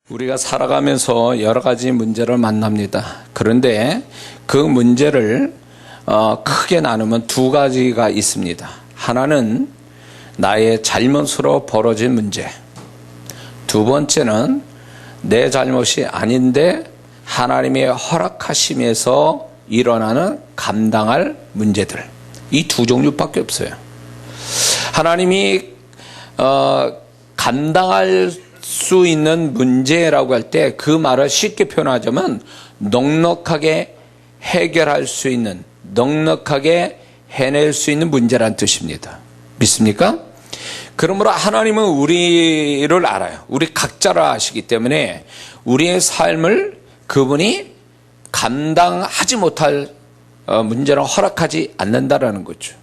우리가 살아가면서 여러 가지 문제를 만납니다. 그런데 그 문제를 크게 나누면 두 가지가 있습니다. 하나는 나의 잘못으로 벌어진 문제. 두 번째는 내 잘못이 아닌데 하나님의 허락하심에서 일어나는 감당할 문제들. 이 두 종류밖에 없어요. 하나님이 감당할 수 있는 문제라고 할 때 그 말을 쉽게 표현하자면 넉넉하게 해결할 수 있는, 넉넉하게 해낼 수 있는 문제란 뜻입니다. 믿습니까? 그러므로 하나님은 우리를 알아요. 우리 각자를 아시기 때문에 우리의 삶을 그분이 감당하지 못할 문제는 허락하지 않는다라는 거죠.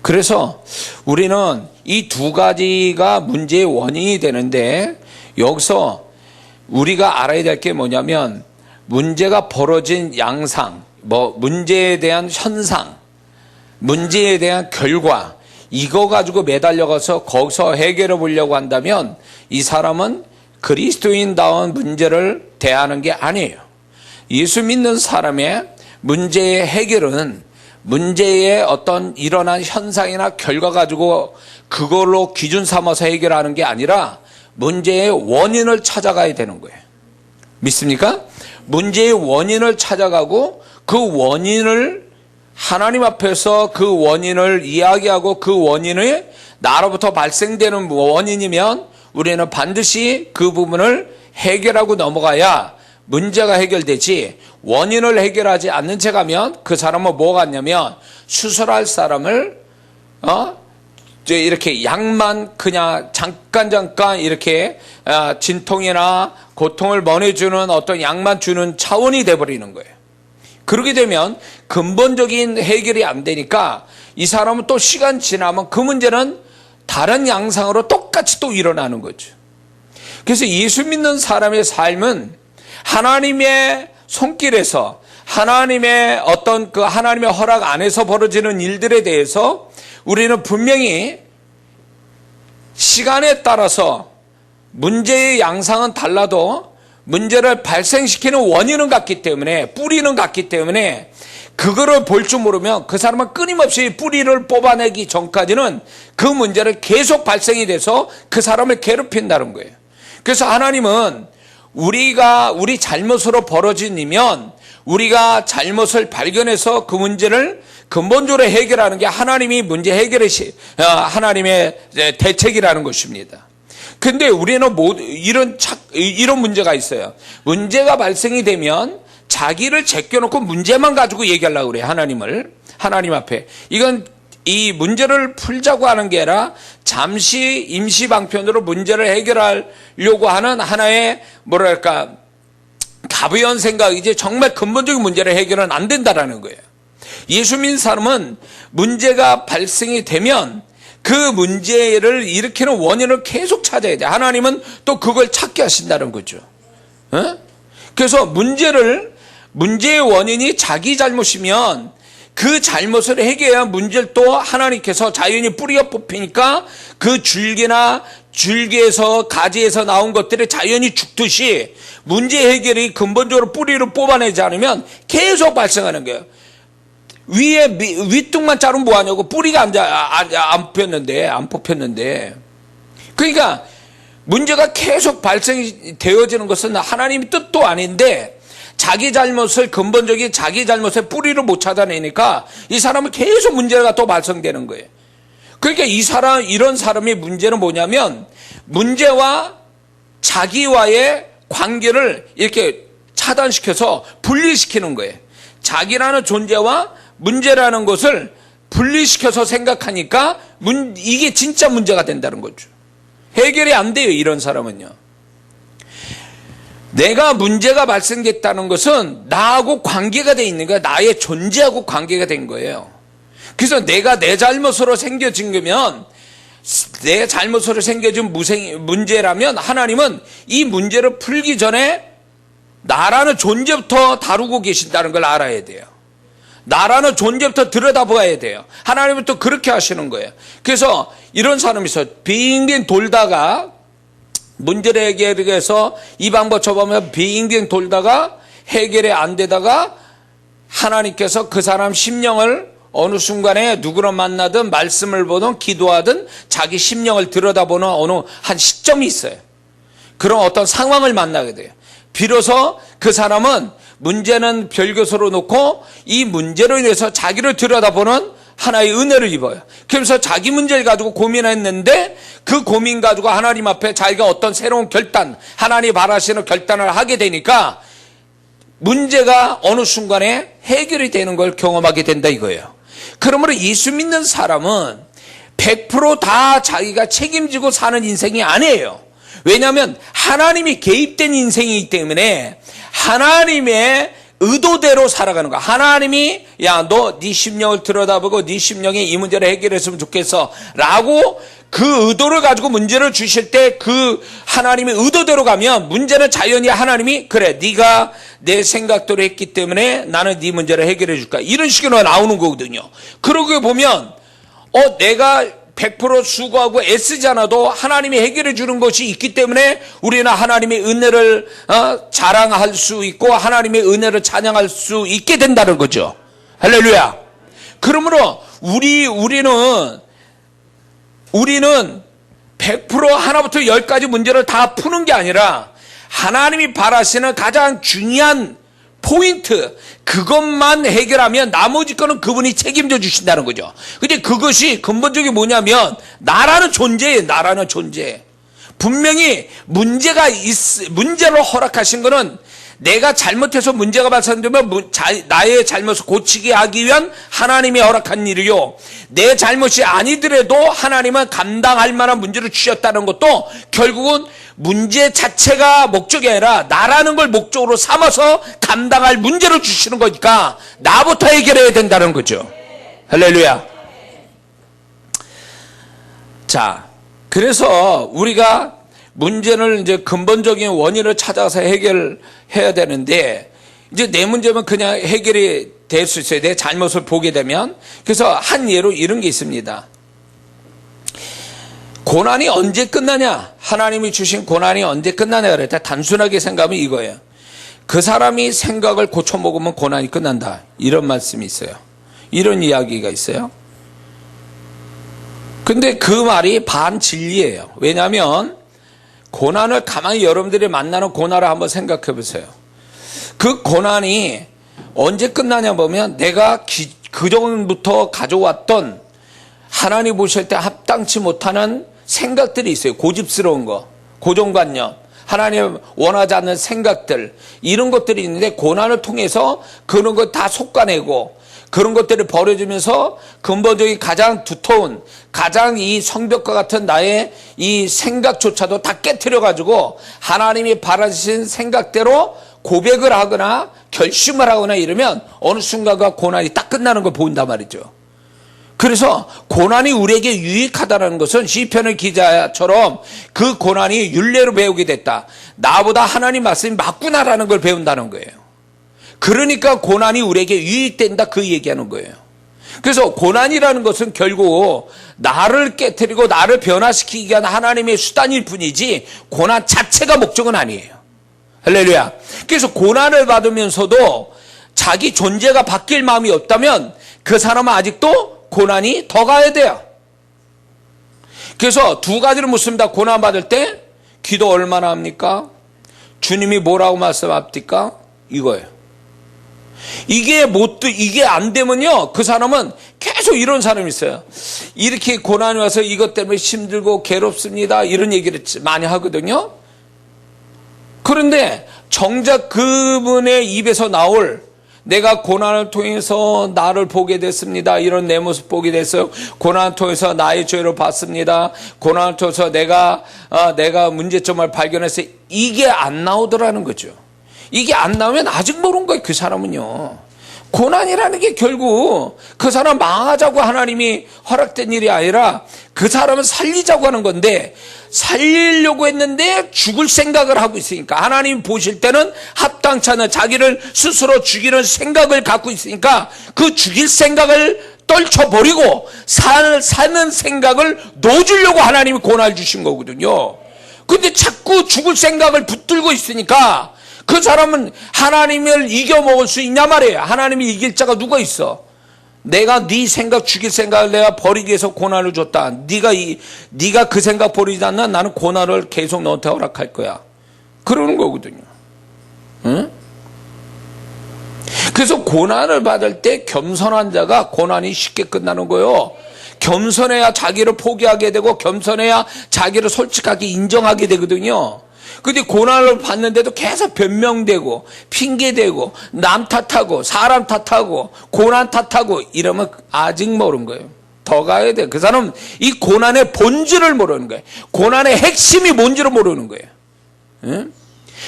그래서 우리는 이 두 가지가 문제의 원인이 되는데, 여기서 우리가 알아야 될 게 뭐냐면 문제가 벌어진 양상, 문제에 대한 현상, 문제에 대한 결과, 이거 가지고 매달려가서 거기서 해결해 보려고 한다면 이 사람은 그리스도인다운 문제를 대하는 게 아니에요. 예수 믿는 사람의 문제의 해결은 문제의 어떤 일어난 현상이나 결과 가지고 그걸로 기준 삼아서 해결하는 게 아니라 문제의 원인을 찾아가야 되는 거예요. 믿습니까? 문제의 원인을 찾아가고 그 원인을 하나님 앞에서 그 원인을 이야기하고 그 원인이 나로부터 발생되는 원인이면 우리는 반드시 그 부분을 해결하고 넘어가야 문제가 해결되지, 원인을 해결하지 않는 채 가면 그 사람은 뭐가 같냐면 수술할 사람을 이렇게 약만 그냥 잠깐 이렇게 진통이나 고통을 면해주는 어떤 약만 주는 차원이 돼버리는 거예요. 그렇게 되면 근본적인 해결이 안 되니까 이 사람은 또 시간 지나면 그 문제는 다른 양상으로 똑같이 또 일어나는 거죠. 그래서 예수 믿는 사람의 삶은 하나님의 손길에서, 하나님의 어떤 그 하나님의 허락 안에서 벌어지는 일들에 대해서 우리는 분명히 시간에 따라서 문제의 양상은 달라도 문제를 발생시키는 원인은 같기 때문에, 뿌리는 같기 때문에 그거를 볼 줄 모르면 그 사람은 끊임없이 뿌리를 뽑아내기 전까지는 그 문제를 계속 발생이 돼서 그 사람을 괴롭힌다는 거예요. 그래서 하나님은 우리 잘못으로 벌어진 일이면 우리가 잘못을 발견해서 그 문제를 근본적으로 해결하는 게 하나님이 문제 해결의 하나님의 대책이라는 것입니다. 근데 우리는 이런 문제가 있어요. 문제가 발생이 되면 자기를 제껴놓고 문제만 가지고 얘기하려고 그래요. 하나님 앞에. 이건 이 문제를 풀자고 하는 게 아니라 잠시 임시 방편으로 문제를 해결하려고 하는 하나의 가부연 생각이지 정말 근본적인 문제를 해결은 안 된다라는 거예요. 예수 믿는 사람은 문제가 발생이 되면 그 문제를 일으키는 원인을 계속 찾아야 돼. 하나님은 또 그걸 찾게 하신다는 거죠. 그래서 문제의 원인이 자기 잘못이면 그 잘못을 해결해야 문제를 또 하나님께서 자연히 뿌리가 뽑히니까 그 줄기에서 가지에서 나온 것들이 자연히 죽듯이 문제 해결이 근본적으로 뿌리를 뽑아내지 않으면 계속 발생하는 거예요. 윗둥만 자르면 뭐하냐고, 뿌리가 안 뽑혔는데. 그러니까 문제가 계속 발생이 되어지는 것은 하나님의 뜻도 아닌데 근본적인 자기 잘못의 뿌리를 못 찾아내니까 이 사람은 계속 문제가 또 발생되는 거예요. 그러니까 이런 사람의 문제는 뭐냐면 문제와 자기와의 관계를 이렇게 차단시켜서 분리시키는 거예요. 자기라는 존재와 문제라는 것을 분리시켜서 생각하니까 이게 진짜 문제가 된다는 거죠. 해결이 안 돼요, 이런 사람은요. 내가 문제가 발생됐다는 것은 나하고 관계가 돼 있는 거야. 나의 존재하고 관계가 된 거예요. 그래서 내가 내 잘못으로 생겨진 거면, 내 잘못으로 생겨진 문제라면 하나님은 이 문제를 풀기 전에 나라는 존재부터 다루고 계신다는 걸 알아야 돼요. 나라는 존재부터 들여다봐야 돼요. 하나님은 또 그렇게 하시는 거예요. 그래서 이런 사람이 있어요. 빙빙 돌다가 문제를 해결하기 위해서 이 방법 저 방법 빙빙 돌다가 해결이 안 되다가 하나님께서 그 사람 심령을 어느 순간에 누구를 만나든 말씀을 보든 기도하든 자기 심령을 들여다보는 어느 한 시점이 있어요. 그런 어떤 상황을 만나게 돼요. 비로소 그 사람은 문제는 별것으로 놓고 이 문제로 인해서 자기를 들여다보는 하나의 은혜를 입어요. 그래서 자기 문제를 가지고 고민했는데 그 고민 가지고 하나님 앞에 자기가 어떤 새로운 결단, 하나님이 바라시는 결단을 하게 되니까 문제가 어느 순간에 해결이 되는 걸 경험하게 된다 이거예요. 그러므로 예수 믿는 사람은 100%다 자기가 책임지고 사는 인생이 아니에요. 왜냐하면 하나님이 개입된 인생이기 때문에 하나님의 의도대로 살아가는 거야. 하나님이 야, 너 네 심령을 들여다보고 네 심령에 이 문제를 해결했으면 좋겠어 라고 그 의도를 가지고 문제를 주실 때 그 하나님의 의도대로 가면 문제는 자연히 하나님이 그래 네가 내 생각대로 했기 때문에 나는 네 문제를 해결해 줄까 이런 식으로 나오는 거거든요. 그러고 보면 내가 100% 수고하고 애쓰지 않아도 하나님이 해결해 주는 것이 있기 때문에 우리는 하나님의 은혜를 자랑할 수 있고 하나님의 은혜를 찬양할 수 있게 된다는 거죠. 할렐루야. 그러므로 우리는 100% 하나부터 10까지 문제를 다 푸는 게 아니라 하나님이 바라시는 가장 중요한 포인트, 그것만 해결하면 나머지 거는 그분이 책임져 주신다는 거죠. 근데 그것이 근본적인 뭐냐면 나라는 존재예요. 나라는 존재. 분명히 문제를 허락하신 거는 내가 잘못해서 문제가 발생되면 나의 잘못을 고치게 하기 위한 하나님이 허락한 일이요. 내 잘못이 아니더라도 하나님은 감당할 만한 문제를 주셨다는 것도 결국은 문제 자체가 목적이 아니라 나라는 걸 목적으로 삼아서 감당할 문제를 주시는 거니까 나부터 해결해야 된다는 거죠. 할렐루야. 자, 그래서 우리가 문제를 이제 근본적인 원인을 찾아서 해결해야 되는데 이제 내 문제면 그냥 해결이 될 수 있어요. 내 잘못을 보게 되면. 그래서 한 예로 이런 게 있습니다. 고난이 언제 끝나냐? 하나님이 주신 고난이 언제 끝나냐 그럴 때 단순하게 생각하면 이거예요. 그 사람이 생각을 고쳐먹으면 고난이 끝난다. 이런 말씀이 있어요. 이런 이야기가 있어요. 근데 그 말이 반진리예요. 왜냐하면 고난을 가만히 여러분들이 만나는 고난을 한번 생각해 보세요. 그 고난이 언제 끝나냐 보면 내가 그전부터 가져왔던 하나님 보실 때 합당치 못하는 생각들이 있어요. 고집스러운 거, 고정관념, 하나님 원하지 않는 생각들, 이런 것들이 있는데 고난을 통해서 그런 거 다 솎아내고 그런 것들을 버려주면서 근본적인 가장 두터운, 가장 이 성벽과 같은 나의 이 생각조차도 다 깨트려가지고 하나님이 바라신 생각대로 고백을 하거나 결심을 하거나 이러면 어느 순간가 고난이 딱 끝나는 걸 보인단 말이죠. 그래서 고난이 우리에게 유익하다는 것은 시편의 기자처럼 그 고난이 율례로 배우게 됐다. 나보다 하나님 말씀이 맞구나라는 걸 배운다는 거예요. 그러니까 고난이 우리에게 유익된다 그 얘기하는 거예요. 그래서 고난이라는 것은 결국 나를 깨트리고 나를 변화시키기 위한 하나님의 수단일 뿐이지 고난 자체가 목적은 아니에요. 할렐루야. 그래서 고난을 받으면서도 자기 존재가 바뀔 마음이 없다면 그 사람은 아직도 고난이 더 가야 돼요. 그래서 두 가지를 묻습니다. 고난 받을 때 기도 얼마나 합니까? 주님이 뭐라고 말씀합니까? 이거예요. 이게 안 되면요, 그 사람은 계속 이런 사람이 있어요. 이렇게 고난이 와서 이것 때문에 힘들고 괴롭습니다. 이런 얘기를 많이 하거든요. 그런데 정작 그분의 입에서 나올 내가 고난을 통해서 나를 보게 됐습니다. 이런 내 모습 보게 됐어요. 고난을 통해서 나의 죄를 봤습니다. 고난을 통해서 내가 문제점을 발견해서 이게 안 나오더라는 거죠. 이게 안 나오면 아직 모르는 거예요. 그 사람은요. 고난이라는 게 결국 그 사람 망하자고 하나님이 허락된 일이 아니라 그 사람을 살리자고 하는 건데 살리려고 했는데 죽을 생각을 하고 있으니까 하나님 보실 때는 합당치 않은 자기를 스스로 죽이는 생각을 갖고 있으니까 그 죽일 생각을 떨쳐버리고 사는 생각을 놓아주려고 하나님이 고난을 주신 거거든요. 근데 자꾸 죽을 생각을 붙들고 있으니까 그 사람은 하나님을 이겨먹을 수 있냐 말이에요. 하나님을 이길 자가 누가 있어? 내가 네 생각, 죽일 생각을 내가 버리기 위해서 고난을 줬다. 네가 그 생각 버리지 않나 나는 고난을 계속 너한테 허락할 거야. 그러는 거거든요. 응? 그래서 고난을 받을 때 겸손한 자가 고난이 쉽게 끝나는 거예요. 겸손해야 자기를 포기하게 되고 겸손해야 자기를 솔직하게 인정하게 되거든요. 근데 고난을 받는데도 계속 변명되고 핑계대고 남 탓하고 사람 탓하고 고난 탓하고 이러면 아직 모르는 거예요. 더 가야 돼요. 그 사람은 이 고난의 본질을 모르는 거예요. 고난의 핵심이 뭔지를 모르는 거예요. 응?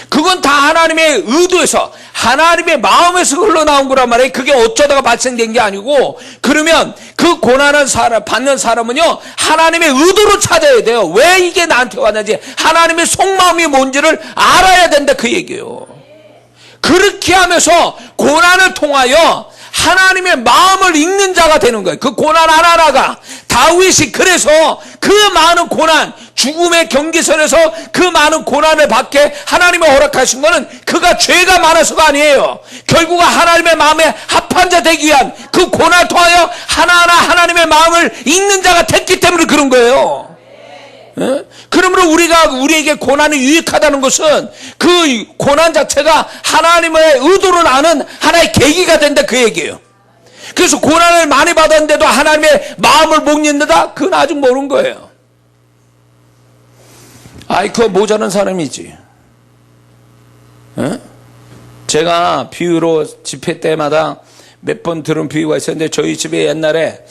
그건 다 하나님의 의도에서 하나님의 마음에서 흘러나온 거란 말이에요. 그게 어쩌다가 발생된 게 아니고, 그러면 그 고난을 받는 사람은요 하나님의 의도를 찾아야 돼요. 왜 이게 나한테 왔는지 하나님의 속마음이 뭔지를 알아야 된다 그 얘기예요. 그렇게 하면서 고난을 통하여 하나님의 마음을 읽는 자가 되는 거예요. 그 고난 하나하나가 다윗이 그래서 그 많은 고난, 죽음의 경계선에서 그 많은 고난을 받게 하나님이 허락하신 거는 그가 죄가 많아서가 아니에요. 결국은 하나님의 마음에 합한 자 되기 위한 그 고난을 통하여 하나하나 하나님의 마음을 읽는 자가 됐기 때문에 그런 거예요. 그러므로 우리에게 고난이 유익하다는 것은 그 고난 자체가 하나님의 의도를 아는 하나의 계기가 된다 그 얘기예요. 그래서 고난을 많이 받았는데도 하나님의 마음을 못 읽는다? 그건 아직 모르는 거예요. 아이, 그거 모자란 사람이지. 제가 비유로 집회 때마다 몇 번 들은 비유가 있었는데, 저희 집에 옛날에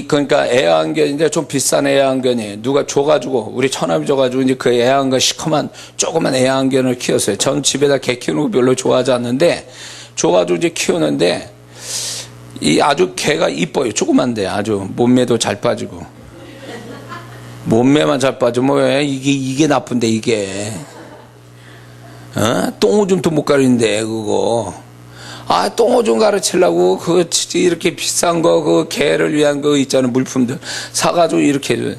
그러니까 애완견인데 좀 비싼 애완견이에요. 누가 줘가지고, 우리 처남이 줘가지고, 이제 그 애완견 시커먼 조그만 애완견을 키웠어요. 전 집에다 개 키우는 거 별로 좋아하지 않는데, 줘가지고 이제 키우는데, 아주 개가 이뻐요. 조그만데, 아주 몸매도 잘 빠지고. 몸매만 잘 빠지면 왜? 이게 나쁜데, 이게. 똥오줌도 못 가리는데, 그거. 똥오줌 가르치려고, 이렇게 비싼 거, 그 개를 위한 거 있잖아요. 물품들. 사가지고 이렇게.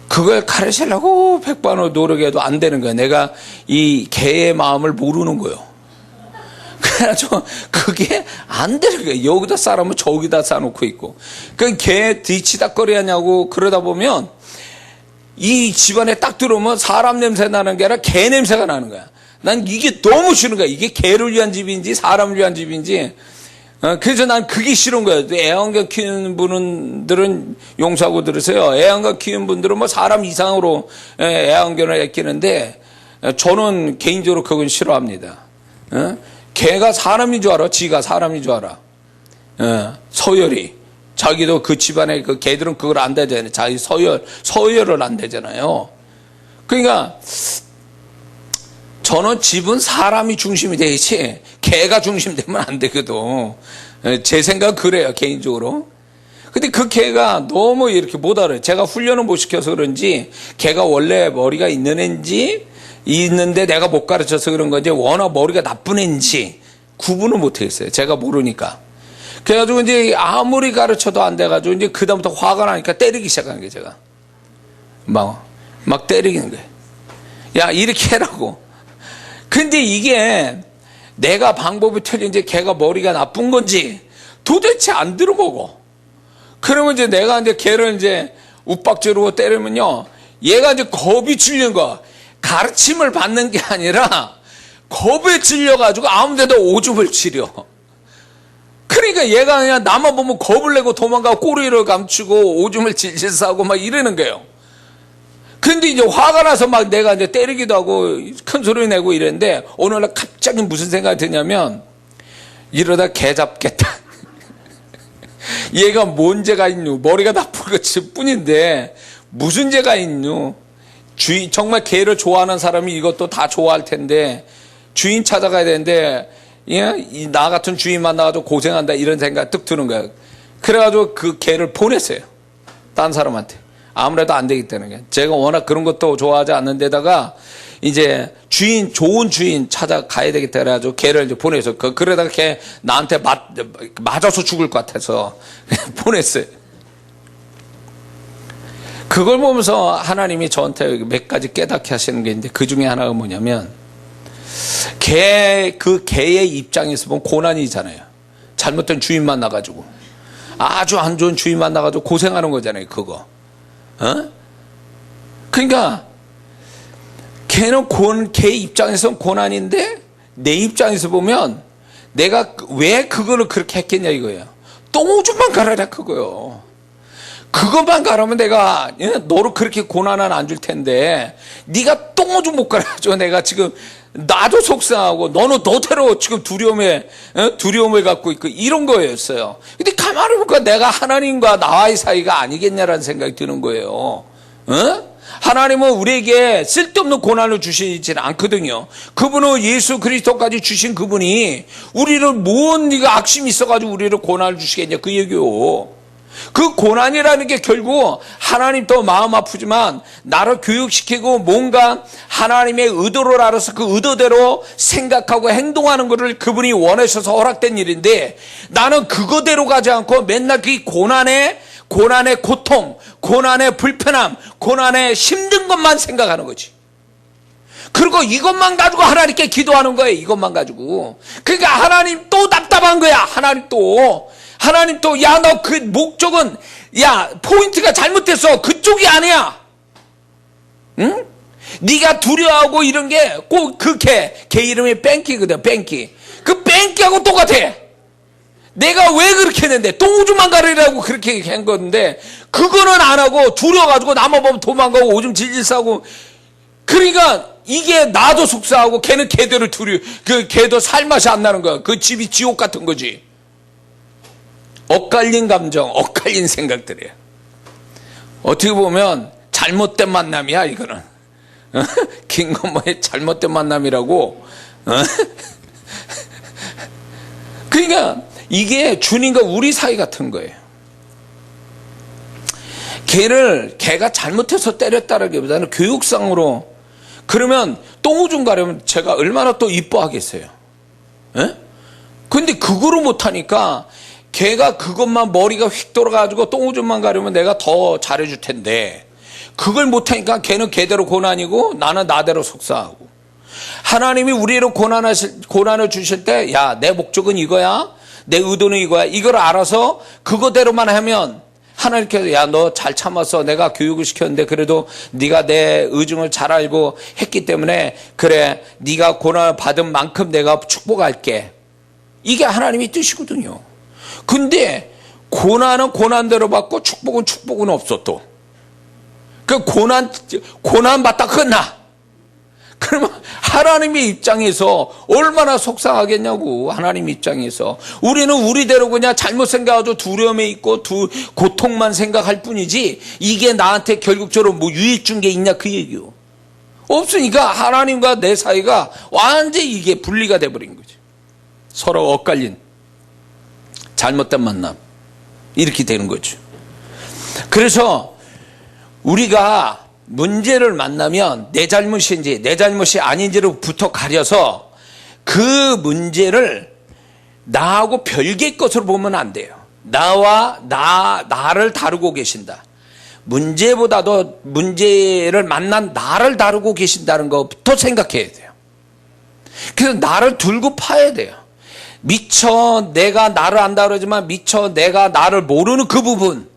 그걸 가르치려고 백번을 노력해도 안 되는 거예요. 내가 이 개의 마음을 모르는 거예요. 그래가지고, 그게 안 되는 거예요. 여기다 싸놓으면 저기다 싸놓고 있고. 그 개 뒤치다거리 하냐고 그러다 보면, 이 집안에 딱 들어오면 사람 냄새 나는 게 아니라 개 냄새가 나는 거야. 난 이게 너무 싫은 거야. 이게 개를 위한 집인지 사람을 위한 집인지. 그래서 난 그게 싫은 거예요. 애완견 키우는 분들은 용서하고 들으세요. 애완견 키우는 분들은 뭐 사람 이상으로 애완견을 아끼는데 저는 개인적으로 그건 싫어합니다. 개가 사람인 줄 알아? 지가 사람인 줄 알아? 서열이. 자기도 그 집안에 그 개들은 그걸 안 되잖아요. 자기 서열을 안 되잖아요. 그러니까 저는 집은 사람이 중심이 되지 개가 중심되면 안 되거든. 제 생각은 그래요, 개인적으로. 근데 그 개가 너무 이렇게 못 알아요. 제가 훈련을 못 시켜서 그런지 개가 원래 머리가 있는 애인지 있는데 내가 못 가르쳐서 그런 건지 워낙 머리가 나쁜 애인지 구분을 못 하겠어요. 제가 모르니까. 그래가지고 이제 아무리 가르쳐도 안 돼가지고 이제 그다음부터 화가 나니까 때리기 시작하는 거예요, 제가. 막 때리는 거예요. 야, 이렇게 해라고. 근데 이게 내가 방법이 틀린지 걔가 머리가 나쁜 건지 도대체 안 들어보고. 그러면 이제 내가 이제 걔를 이제 욱박지르고 때리면요. 얘가 이제 겁이 질린 거야. 가르침을 받는 게 아니라 겁에 질려가지고 아무 데도 오줌을 지려. 그러니까 얘가 그냥 나만 보면 겁을 내고 도망가고 꼬리를 감추고 오줌을 질질 싸고 막 이러는 거예요. 근데 이제 화가 나서 막 내가 이제 때리기도 하고 큰 소리 내고 이랬는데 어느 날 갑자기 무슨 생각이 드냐면 이러다 개 잡겠다. 얘가 뭔 죄가 있누? 머리가 나쁜 것 뿐인데 무슨 죄가 있누? 정말 개를 좋아하는 사람이 이것도 다 좋아할 텐데 주인 찾아가야 되는데 나 같은 주인 만나가지고 고생한다 이런 생각 뚝 드는 거야. 그래가지고 그 개를 보냈어요. 딴 사람한테. 아무래도 안 되기 때문에. 제가 워낙 그런 것도 좋아하지 않는 데다가 이제 좋은 주인 찾아가야 되겠다 그래가지고 개를 이제 보내서 그러다가 걔 나한테 맞아서 죽을 것 같아서 보냈어요. 그걸 보면서 하나님이 저한테 몇 가지 깨닫게 하시는 게 있는데, 그 중에 하나가 뭐냐면, 그 개의 입장에서 보면 고난이잖아요. 잘못된 주인 만나가지고. 아주 안 좋은 주인 만나가지고 고생하는 거잖아요, 그거. 그러니까, 개 입장에서는 고난인데, 내 입장에서 보면, 내가 왜 그거를 그렇게 했겠냐 이거예요. 똥오줌만 가라라 그거요. 그것만 가라면 내가 너를 그렇게 고난은 안 줄 텐데, 네가 똥오줌 못 가라줘. 내가 지금 나도 속상하고 너는 너대로 지금 두려움을 갖고 있고 이런 거였어요. 근데 가만히 보니까 내가 하나님과 나와의 사이가 아니겠냐라는 생각이 드는 거예요. 하나님은 우리에게 쓸데없는 고난을 주시지는 않거든요. 그분은 예수 그리스도까지 주신 그분이 우리를 뭔 네가 악심이 있어가지고 우리를 고난을 주시겠냐 그 얘기요. 그 고난이라는 게 결국 하나님도 마음 아프지만 나를 교육시키고 뭔가 하나님의 의도를 알아서 그 의도대로 생각하고 행동하는 것을 그분이 원하셔서 허락된 일인데, 나는 그거대로 가지 않고 맨날 그 고난의 고통, 고난의 불편함, 고난의 힘든 것만 생각하는 거지. 그리고 이것만 가지고 하나님께 기도하는 거예요. 이것만 가지고. 그러니까 하나님 또 답답한 거야. 하나님 또 야, 너 그 목적은, 야, 포인트가 잘못됐어. 그쪽이 아니야. 응? 네가 두려워하고 이런 게 꼭 그 개 이름이 뺑키거든. 뺑키. 그 뺑키하고 똑같아. 내가 왜 그렇게 했는데, 똥오줌만 가리라고 그렇게 한 건데, 그거는 안 하고 두려워가지고 나만 보면 도망가고 오줌 질질 싸고. 그러니까 이게 나도 속상하고 걔는 걔대로 그 걔도 살맛이 안 나는 거야. 그 집이 지옥 같은 거지. 엇갈린 감정, 엇갈린 생각들이에요. 어떻게 보면 잘못된 만남이야 이거는. 김건모의 잘못된 만남이라고. 그러니까 이게 주님과 우리 사이 같은 거예요. 걔가 잘못해서 때렸다라기보다는 교육상으로, 그러면 똥오줌 가려면 제가 얼마나 또 이뻐하겠어요. 근데 그거를 못하니까 걔가 그것만 머리가 휙 돌아가지고 똥오줌만 가려면 내가 더 잘해줄 텐데, 그걸 못하니까 걔는 걔대로 고난이고 나는 나대로 속상하고. 하나님이 우리를 고난을 주실 때, 야, 내 목적은 이거야, 내 의도는 이거야, 이걸 알아서 그거대로만 하면 하나님께서, 야, 너 잘 참았어, 내가 교육을 시켰는데 그래도 네가 내 의중을 잘 알고 했기 때문에 그래, 네가 고난을 받은 만큼 내가 축복할게. 이게 하나님의 뜻이거든요. 근데 고난은 고난대로 받고 축복은 없어. 또 그 고난 받다 끝나. 그러면 하나님의 입장에서 얼마나 속상하겠냐고. 하나님 입장에서 우리는 우리대로 그냥 잘못 생각하고 두려움에 있고 고통만 생각할 뿐이지, 이게 나한테 결국적으로 뭐 유익 준 게 있냐 그 얘기요. 없으니까 하나님과 내 사이가 완전히 이게 분리가 돼버린 거지. 서로 엇갈린 잘못된 만남, 이렇게 되는 거죠. 그래서 우리가 문제를 만나면 내 잘못인지 내 잘못이 아닌지로부터 가려서 그 문제를 나하고 별개의 것으로 보면 안 돼요. 나를 다루고 계신다. 문제보다도 문제를 만난 나를 다루고 계신다는 것부터 생각해야 돼요. 그래서 나를 들고 파야 돼요. 미처 내가 나를 안다 그러지만 미처 내가 나를 모르는 그 부분,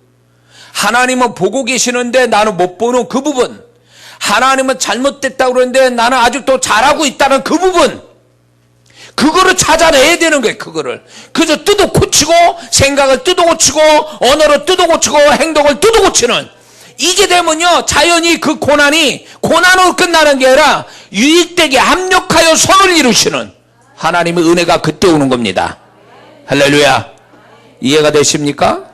하나님은 보고 계시는데 나는 못 보는 그 부분, 하나님은 잘못됐다고 그러는데 나는 아직도 잘하고 있다는 그 부분, 그거를 찾아내야 되는 거예요. 그거를. 그래서 뜯어 고치고, 생각을 뜯어 고치고, 언어를 뜯어 고치고, 행동을 뜯어 고치는, 이게 되면요, 자연히 그 고난으로 끝나는 게 아니라 유익되게 합력하여 선을 이루시는 하나님의 은혜가 그때 오는 겁니다. 할렐루야. 이해가 되십니까?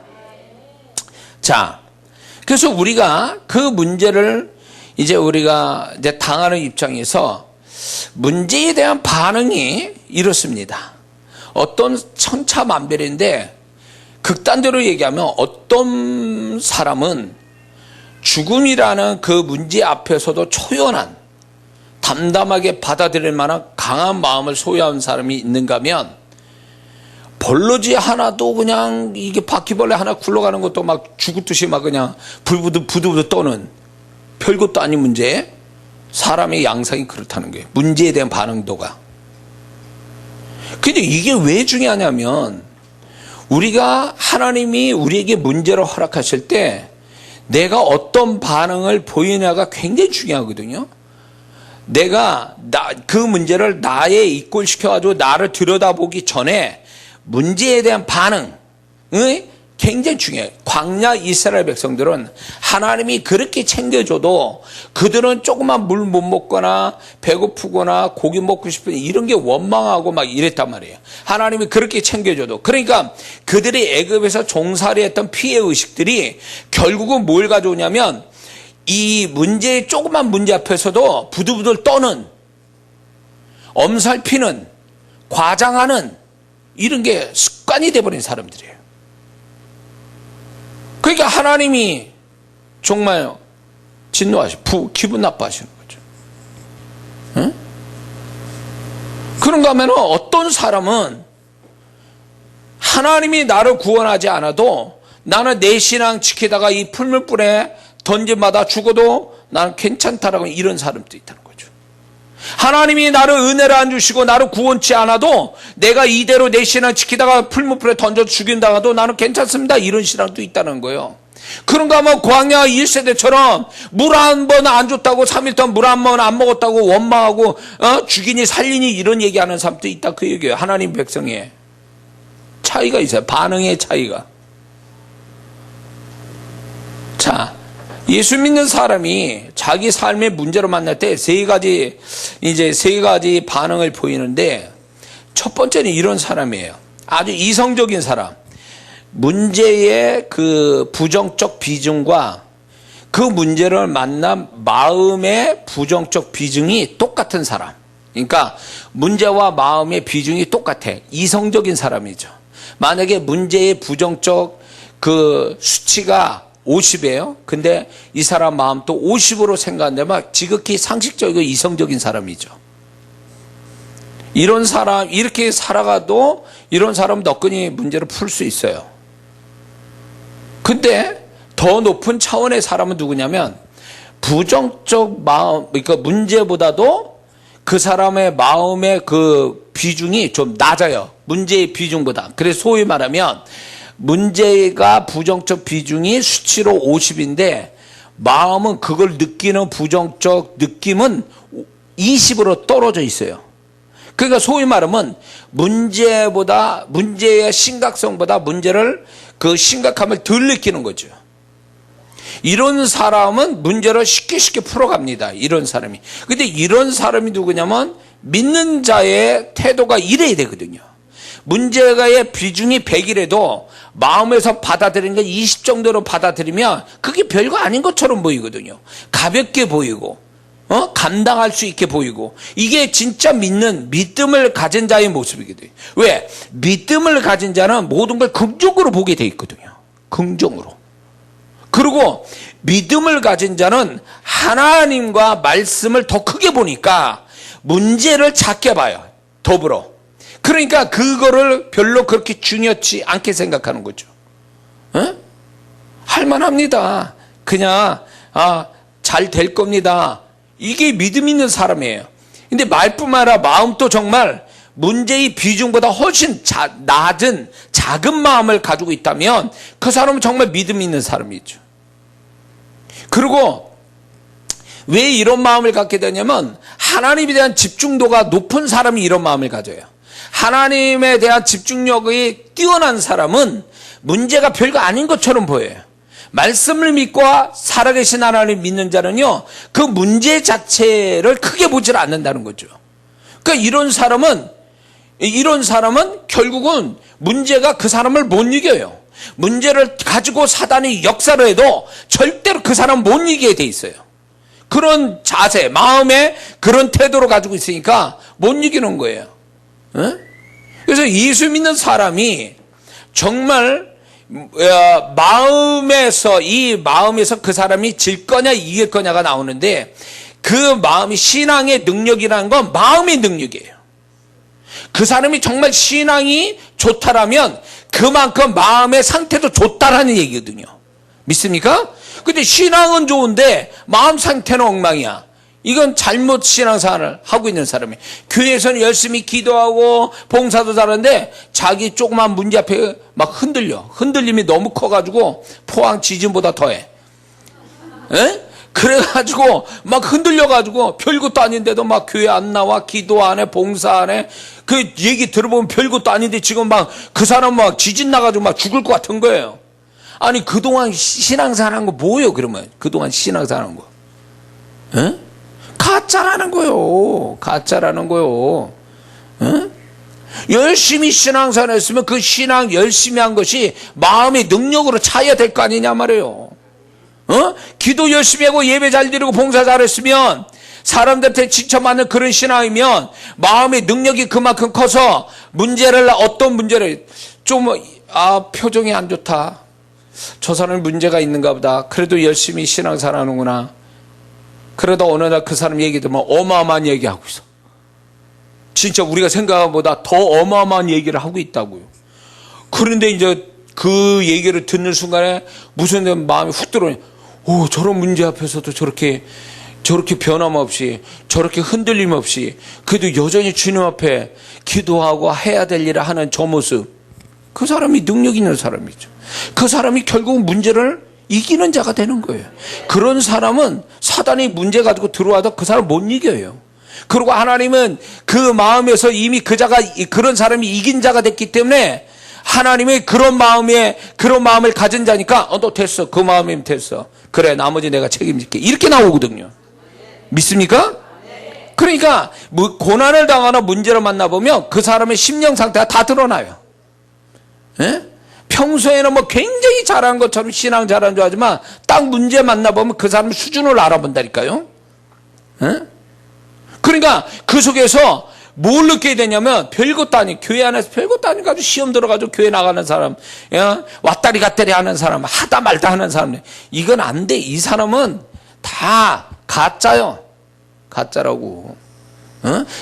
자, 그래서 우리가 그 문제를 우리가 당하는 입장에서 문제에 대한 반응이 이렇습니다. 어떤 천차만별인데, 극단적으로 얘기하면 어떤 사람은 죽음이라는 그 문제 앞에서도 초연한, 담담하게 받아들일 만한 강한 마음을 소유한 사람이 있는가 하면, 벌러지 하나도 그냥 이게 바퀴벌레 하나 굴러가는 것도 막 죽었듯이 막 그냥 부들부들 떠는 별것도 아닌 문제. 사람의 양상이 그렇다는 거예요. 문제에 대한 반응도가. 근데 이게 왜 중요하냐면 우리가 하나님이 우리에게 문제를 허락하실 때 내가 어떤 반응을 보이냐가 굉장히 중요하거든요. 내가 그 문제를 나에 이꼴시켜가지고 나를 들여다보기 전에 문제에 대한 반응이 굉장히 중요해요. 광야 이스라엘 백성들은 하나님이 그렇게 챙겨줘도 그들은 조그만 물 못 먹거나 배고프거나 고기 먹고 싶은 이런 게 원망하고 막 이랬단 말이에요. 하나님이 그렇게 챙겨줘도. 그러니까 그들이 애굽에서 종살이했던 피해 의식들이 결국은 뭘 가져오냐면 이 문제, 조그만 문제 앞에서도 부들부들 떠는, 엄살피는, 과장하는 이런 게 습관이 돼버린 사람들이에요. 그러니까 하나님이 정말 진노하시고 기분 나빠하시는 거죠. 응? 그런가 하면 어떤 사람은 하나님이 나를 구원하지 않아도 나는 내 신앙 지키다가 이 풀물불에 던짐마다 죽어도 나는 괜찮다라고 이런 사람도 있다는 거죠. 하나님이 나를 은혜를 안 주시고 나를 구원치 않아도 내가 이대로 내 신앙 지키다가 풀무불에 던져 죽인다가도 나는 괜찮습니다. 이런 신앙도 있다는 거예요. 그런가 하면 광야 1세대처럼 물 한 번 안 줬다고 3일 동안 물 한 번 안 먹었다고 원망하고 죽이니 살리니 이런 얘기하는 사람도 있다 그 얘기예요. 하나님 백성의 차이가 있어요. 반응의 차이가. 자, 예수 믿는 사람이 자기 삶의 문제로 만날 때 세 가지 반응을 보이는데 첫 번째는 이런 사람이에요. 아주 이성적인 사람. 문제의 그 부정적 비중과 그 문제를 만난 마음의 부정적 비중이 똑같은 사람. 그러니까 문제와 마음의 비중이 똑같아. 이성적인 사람이죠. 만약에 문제의 부정적 그 수치가 50이에요. 근데 이 사람 마음도 50으로 생각한다면 지극히 상식적이고 이성적인 사람이죠. 이런 사람, 이렇게 살아가도 이런 사람 너끈히 문제를 풀 수 있어요. 근데 더 높은 차원의 사람은 누구냐면 부정적 마음, 그러니까 문제보다도 그 사람의 마음의 그 비중이 좀 낮아요. 문제의 비중보다. 그래서 소위 말하면 문제가 부정적 비중이 수치로 50인데 마음은 그걸 느끼는 부정적 느낌은 20으로 떨어져 있어요. 그러니까 소위 말하면 문제의 심각성보다 문제를 그 심각함을 덜 느끼는 거죠. 이런 사람은 문제를 쉽게 풀어갑니다. 이런 사람이. 근데 이런 사람이 누구냐면 믿는 자의 태도가 이래야 되거든요. 문제가의 비중이 100이라도 마음에서 받아들이는 게 20 정도로 받아들이면 그게 별거 아닌 것처럼 보이거든요. 가볍게 보이고 감당할 수 있게 보이고 이게 진짜 믿음을 가진 자의 모습이거든요. 왜? 믿음을 가진 자는 모든 걸 긍정으로 보게 돼 있거든요. 긍정으로. 그리고 믿음을 가진 자는 하나님과 말씀을 더 크게 보니까 문제를 작게 봐요. 더불어. 그러니까 그거를 별로 그렇게 중요치 않게 생각하는 거죠. 할만합니다. 그냥 잘 될 겁니다. 이게 믿음 있는 사람이에요. 근데 말뿐만 아니라 마음도 정말 문제의 비중보다 훨씬 낮은 작은 마음을 가지고 있다면 그 사람은 정말 믿음 있는 사람이죠. 그리고 왜 이런 마음을 갖게 되냐면 하나님에 대한 집중도가 높은 사람이 이런 마음을 가져요. 하나님에 대한 집중력이 뛰어난 사람은 문제가 별거 아닌 것처럼 보여요. 말씀을 믿고 살아계신 하나님 믿는 자는요, 그 문제 자체를 크게 보질 않는다는 거죠. 그러니까 이런 사람은 결국은 문제가 그 사람을 못 이겨요. 문제를 가지고 사단이 역사를 해도 절대로 그 사람은 못 이기게 돼 있어요. 그런 자세, 마음에 그런 태도를 가지고 있으니까 못 이기는 거예요. 그래서 예수 믿는 사람이 정말 마음에서 그 사람이 질 거냐 이길 거냐가 나오는데 그 마음이 신앙의 능력이라는 건 마음의 능력이에요. 그 사람이 정말 신앙이 좋다라면 그만큼 마음의 상태도 좋다라는 얘기거든요. 믿습니까? 근데 신앙은 좋은데 마음 상태는 엉망이야. 이건 잘못 신앙생활을 하고 있는 사람이에요. 교회에서는 열심히 기도하고 봉사도 잘하는데 자기 조그만 문제 앞에 막 흔들려. 흔들림이 너무 커가지고 포항 지진보다 더해. 에? 그래가지고 막 흔들려가지고 별것도 아닌데도 막 교회 안 나와, 기도 안 해, 봉사 안 해. 그 얘기 들어보면 별것도 아닌데 지금 막 그 사람 막 지진 나가지고 막 죽을 것 같은 거예요. 아니 그동안 신앙생활 한 거 뭐예요 그러면? 그동안 신앙생활 한 거. 에? 가짜라는 거요. 가짜라는 거요. 에? 열심히 신앙생활 했으면 그 신앙 열심히 한 것이 마음의 능력으로 차야 될 거 아니냐 말이에요. 기도 열심히 하고 예배 잘 드리고 봉사 잘했으면 사람들한테 지쳐맞는 그런 신앙이면 마음의 능력이 그만큼 커서 문제를 어떤 문제를 좀 표정이 안 좋다. 저 사람이 문제가 있는가 보다. 그래도 열심히 신앙생활 하는구나. 그러다 어느 날 그 사람 얘기 들으면 어마어마한 얘기하고 있어. 진짜 우리가 생각한 것보다 더 어마어마한 얘기를 하고 있다고요. 그런데 이제 그 얘기를 듣는 순간에 무슨 마음이 훅 들어오네. 오, 저런 문제 앞에서도 저렇게 변함없이, 저렇게 흔들림 없이, 그래도 여전히 주님 앞에 기도하고 해야 될 일을 하는 저 모습. 그 사람이 능력 있는 사람이죠. 그 사람이 결국 문제를 이기는 자가 되는 거예요. 그런 사람은 사단이 문제 가지고 들어와도 그 사람 못 이겨요. 그리고 하나님은 그 마음에서 이미 그런 사람이 이긴 자가 됐기 때문에 하나님의 그런 마음을 가진 자니까, 너 됐어. 그 마음이면 됐어. 그래, 나머지 내가 책임질게. 이렇게 나오거든요. 믿습니까? 그러니까, 고난을 당하나 문제를 만나보면 그 사람의 심령 상태가 다 드러나요. 예? 평소에는 굉장히 잘한 것처럼 신앙 잘한 줄 알지만 딱 문제 만나보면 그 사람 수준을 알아본다니까요. 예? 그러니까 그 속에서 뭘 느끼게 되냐면 별것도 아닌, 교회 안에서 별것도 아닌 가지고 시험 들어가지고 교회 나가는 사람, 왔다리 갔다리 하는 사람, 하다 말다 하는 사람, 이건 안 돼. 이 사람은 다 가짜요. 가짜라고.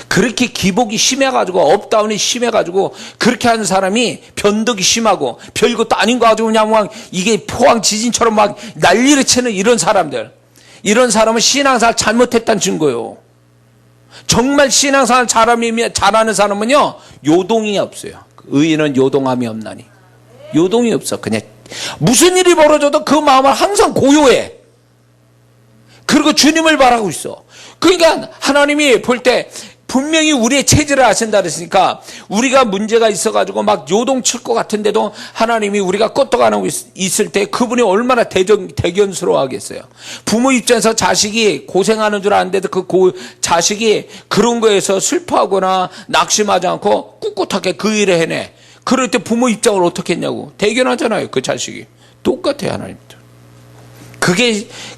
그렇게 기복이 심해가지고, 업다운이 심해가지고, 그렇게 하는 사람이 변덕이 심하고, 별것도 아닌 거 가지고 그냥 막 이게 포항 지진처럼 막 난리를 치는 이런 사람들. 이런 사람은 신앙생활 잘못했다는 증거예요. 정말 신앙생활 잘하는 사람은요, 요동이 없어요. 의인은 요동함이 없나니. 요동이 없어. 그냥 무슨 일이 벌어져도 그 마음을 항상 고요해. 그리고 주님을 바라고 있어. 그러니까 하나님이 볼 때 분명히 우리의 체질을 아신다 그랬으니까 우리가 문제가 있어가지고 막 요동칠 것 같은데도 하나님이 우리가 껐떡하고 있을 때 그분이 얼마나 대견스러워 하겠어요. 부모 입장에서 자식이 고생하는 줄 아는데도 자식이 그런 거에서 슬퍼하거나 낙심하지 않고 꿋꿋하게 그 일을 해내. 그럴 때 부모 입장을 어떻게 했냐고. 대견하잖아요. 그 자식이. 똑같아요. 하나님도.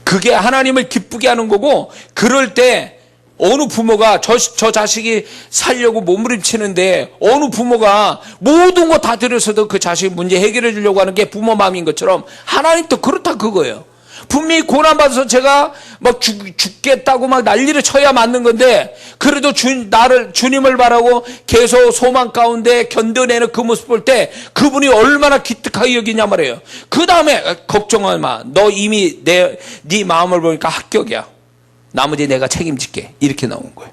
그게 하나님을 기쁘게 하는 거고, 그럴 때 어느 부모가 저 자식이 살려고 몸부림치는데 어느 부모가 모든 거 다 들여서도 그 자식 문제 해결해 주려고 하는 게 부모 마음인 것처럼 하나님도 그렇다 그거예요. 분명히 고난받아서 제가 막 죽겠다고 막 난리를 쳐야 맞는 건데, 그래도 주님을 바라고 계속 소망 가운데 견뎌내는 그 모습 볼 때 그분이 얼마나 기특하게 여기냐 말이에요. 그 다음에 걱정하지 마. 너 이미 네 마음을 보니까 합격이야. 나머지 내가 책임질게. 이렇게 나온 거예요.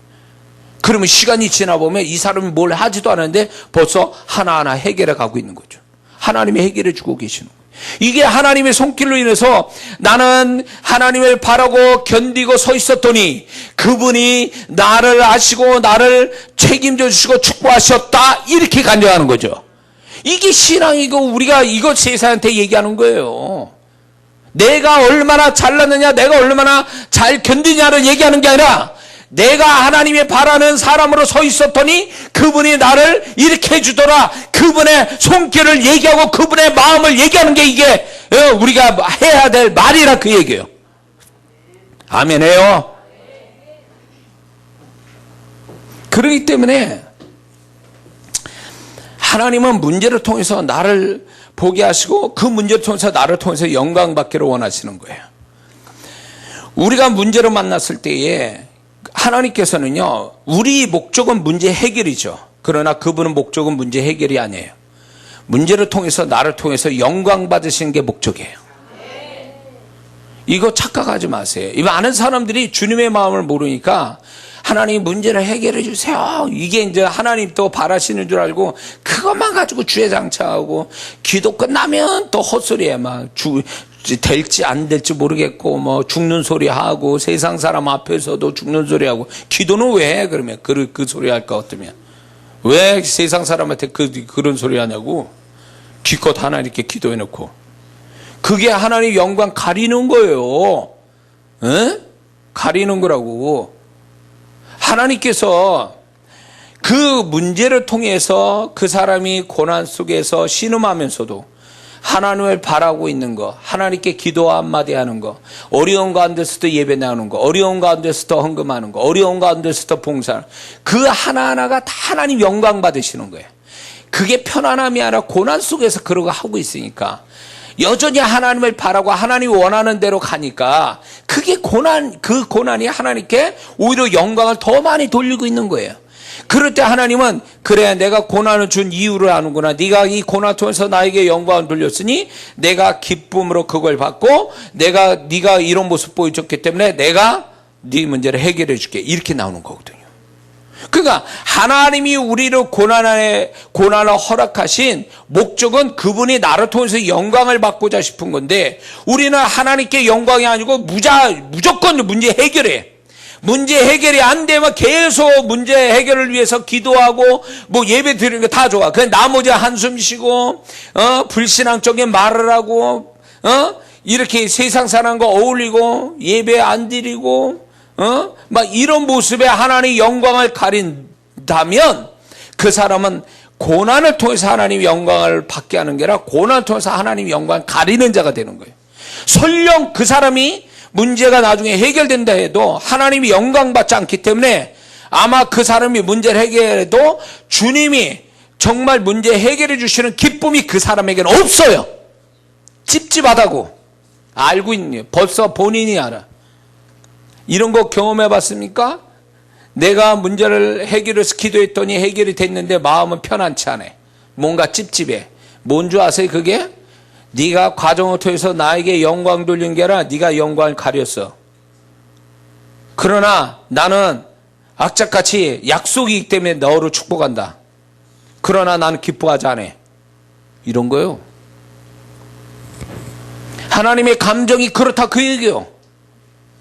그러면 시간이 지나보면 이 사람이 뭘 하지도 않았는데 벌써 하나하나 해결해 가고 있는 거죠. 하나님이 해결해 주고 계시는 거예요. 이게 하나님의 손길로 인해서 나는 하나님을 바라고 견디고 서 있었더니 그분이 나를 아시고 나를 책임져 주시고 축복하셨다. 이렇게 간증하는 거죠. 이게 신앙이고 우리가 이거 세상한테 얘기하는 거예요. 내가 얼마나 잘났느냐, 내가 얼마나 잘 견디냐를 얘기하는 게 아니라 내가 하나님이 바라는 사람으로 서 있었더니 그분이 나를 이렇게 해주더라. 그분의 손길을 얘기하고 그분의 마음을 얘기하는 게 이게 우리가 해야 될 말이라 그 얘기예요. 아멘해요. 그렇기 때문에 하나님은 문제를 통해서 나를 보게 하시고 그 문제를 통해서 나를 통해서 영광 받기를 원하시는 거예요. 우리가 문제를 만났을 때에 하나님께서는요, 우리 목적은 문제 해결이죠. 그러나 그분은 목적은 문제 해결이 아니에요. 문제를 통해서 나를 통해서 영광 받으시는 게 목적이에요. 이거 착각하지 마세요. 이 많은 사람들이 주님의 마음을 모르니까 하나님 문제를 해결해 주세요. 이게 이제 하나님 또 바라시는 줄 알고 그것만 가지고 주야장창하고 기도 끝나면 또 헛소리에 막 될지 안 될지 모르겠고 뭐 죽는 소리 하고 세상 사람 앞에서도 죽는 소리 하고 기도는 왜 해? 그러면 그 소리 할 것 같으면 왜 세상 사람한테 그런 소리 하냐고 기껏 하나님께 기도해 놓고 그게 하나님 영광 가리는 거예요. 에? 가리는 거라고. 하나님께서 그 문제를 통해서 그 사람이 고난 속에서 신음하면서도 하나님을 바라고 있는 거, 하나님께 기도 한마디 하는 거, 어려운 가운데서도 예배 나오는 거, 어려운 가운데서도 헌금하는 거, 어려운 가운데서도 봉사하는 그 하나하나가 다 하나님 영광 받으시는 거예요. 그게 편안함이 아니라 고난 속에서 그러고 하고 있으니까 여전히 하나님을 바라고 하나님이 원하는 대로 가니까 그게 그 고난이 하나님께 오히려 영광을 더 많이 돌리고 있는 거예요. 그럴 때 하나님은 그래 내가 고난을 준 이유를 아는구나. 네가 이 고난 통해서 나에게 영광을 돌렸으니 내가 기쁨으로 그걸 받고 네가 이런 모습 보여줬기 때문에 내가 네 문제를 해결해 줄게. 이렇게 나오는 거거든요. 그러니까 하나님이 우리를 고난을 허락하신 목적은 그분이 나를 통해서 영광을 받고자 싶은 건데 우리는 하나님께 영광이 아니고 무조건 문제 해결해. 문제 해결이 안 되면 계속 문제 해결을 위해서 기도하고 뭐 예배 드리는 거 다 좋아. 그냥 나머지 한숨 쉬고 불신앙적인 말을 하고 이렇게 세상 사람과 어울리고 예배 안 드리고 막 이런 모습에 하나님의 영광을 가린다면 그 사람은 고난을 통해서 하나님 영광을 받게 하는 게 아니라 고난을 통해서 하나님 영광을 가리는 자가 되는 거예요. 설령 그 사람이 문제가 나중에 해결된다 해도 하나님이 영광 받지 않기 때문에 아마 그 사람이 문제를 해결해도 주님이 정말 문제 해결해 주시는 기쁨이 그 사람에게는 없어요. 찝찝하다고 알고 있네요. 벌써 본인이 알아. 이런 거 경험해 봤습니까? 내가 문제를 해결해서 기도했더니 해결이 됐는데 마음은 편안치 않아. 뭔가 찝찝해. 뭔 줄 아세요 그게? 네가 과정을 통해서 나에게 영광 돌린 게 아니라 네가 영광을 가렸어. 그러나 나는 악착같이 약속이기 때문에 너를 축복한다. 그러나 나는 기뻐하지 않아. 이런 거요. 하나님의 감정이 그렇다 그 얘기요.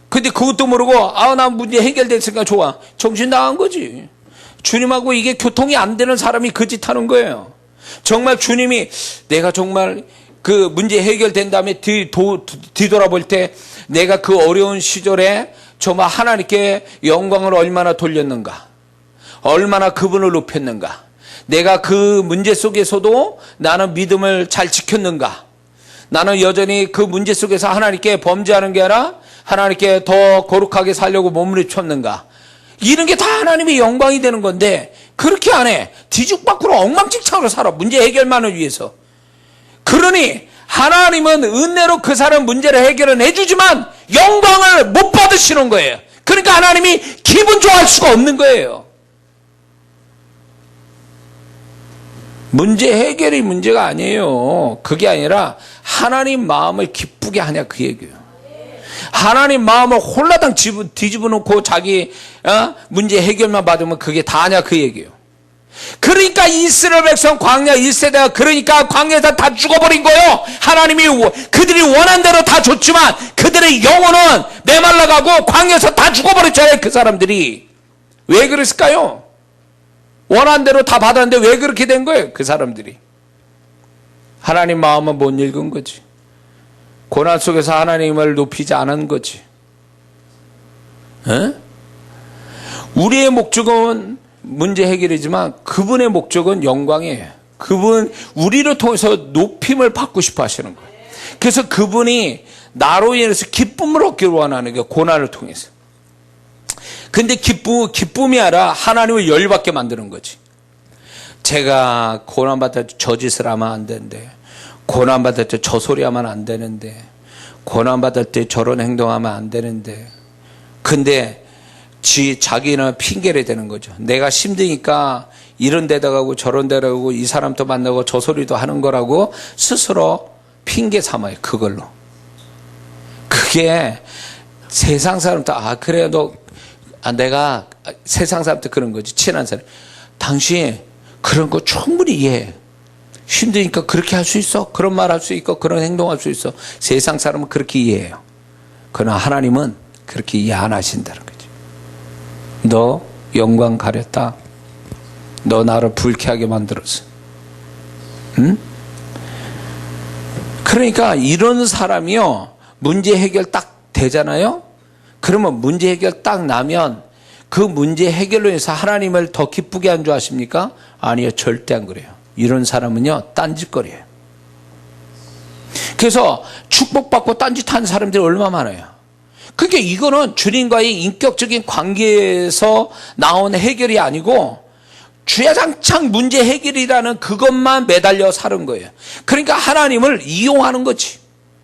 근데 그것도 모르고 나 문제 해결됐으니까 좋아. 정신 나간 거지. 주님하고 이게 교통이 안 되는 사람이 그 짓 하는 거예요. 정말 주님이 내가 정말 그 문제 해결된 다음에 뒤돌아볼 때 내가 그 어려운 시절에 정말 하나님께 영광을 얼마나 돌렸는가, 얼마나 그분을 높였는가, 내가 그 문제 속에서도 나는 믿음을 잘 지켰는가, 나는 여전히 그 문제 속에서 하나님께 범죄하는 게 아니라 하나님께 더 거룩하게 살려고 몸부림쳤는가, 이런 게 다 하나님의 영광이 되는 건데 그렇게 안 해. 뒤죽박구로 엉망진창으로 살아. 문제 해결만을 위해서. 그러니 하나님은 은혜로 그 사람 문제를 해결은 해주지만 영광을 못 받으시는 거예요. 그러니까 하나님이 기분 좋아할 수가 없는 거예요. 문제 해결이 문제가 아니에요. 그게 아니라 하나님 마음을 기쁘게 하냐 그 얘기예요. 하나님 마음을 홀라당 뒤집어 놓고 자기 문제 해결만 받으면 그게 다냐 그 얘기예요. 그러니까 이스라엘 백성 광야 1세대가 그러니까 광야에서 다 죽어버린 거예요. 하나님이 그들이 원한 대로 다 줬지만 그들의 영혼은 메말라가고 광야에서 다 죽어버렸잖아요. 그 사람들이. 왜 그랬을까요? 원한 대로 다 받았는데 왜 그렇게 된 거예요? 그 사람들이. 하나님 마음은 못 읽은 거지. 고난 속에서 하나님을 높이지 않은 거지. 에? 우리의 목적은 문제 해결이지만 그분의 목적은 영광이에요. 그분 우리를 통해서 높임을 받고 싶어 하시는 거예요. 그래서 그분이 나로 인해서 기쁨을 얻기를 원하는 거예요. 고난을 통해서. 근데 기쁨이 아니라 하나님을 열받게 만드는 거지. 제가 고난받을 때 저 짓을 하면 안 되는데, 고난받을 때 저 소리 하면 안 되는데, 고난받을 때 저런 행동하면 안 되는데, 근데 자기는 핑계를 대는 거죠. 내가 힘드니까 이런 데다 가고 저런 데다 가고 이 사람도 만나고 저 소리도 하는 거라고 스스로 핑계 삼아요. 그걸로. 그게 세상 사람도 그래 내가 세상 사람도 그런 거지. 친한 사람. 당신 그런 거 충분히 이해해. 힘드니까 그렇게 할 수 있어. 그런 말 할 수 있고 그런 행동할 수 있어. 세상 사람은 그렇게 이해해요. 그러나 하나님은 그렇게 이해 안 하신다는 거죠. 너 영광 가렸다. 너 나를 불쾌하게 만들었어. 응? 그러니까 이런 사람이요, 문제 해결 딱 되잖아요. 그러면 문제 해결 딱 나면 그 문제 해결로 해서 하나님을 더 기쁘게 한 줄 아십니까? 아니요, 절대 안 그래요. 이런 사람은요, 딴짓거리예요. 그래서 축복받고 딴짓하는 사람들이 얼마나 많아요. 그러니까 이거는 주님과의 인격적인 관계에서 나온 해결이 아니고 주야장창 문제 해결이라는 그것만 매달려 사는 거예요. 그러니까 하나님을 이용하는 거지.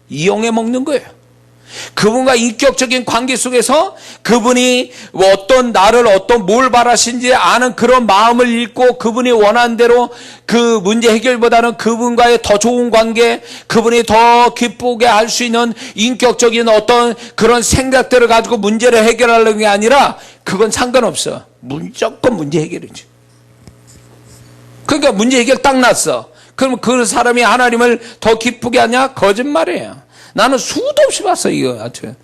이용해 먹는 거예요. 그분과 인격적인 관계 속에서 그분이 나를 뭘 바라신지 아는 그런 마음을 읽고 그분이 원하는 대로 그 문제 해결보다는 그분과의 더 좋은 관계, 그분이 더 기쁘게 할 수 있는 인격적인 어떤 그런 생각들을 가지고 문제를 해결하려는 게 아니라 그건 상관없어. 무조건 문제 해결이지. 그러니까 문제 해결 딱 났어. 그럼 그 사람이 하나님을 더 기쁘게 하냐? 거짓말이에요. 나는 수도 없이 봤어, 이거. 하여튼.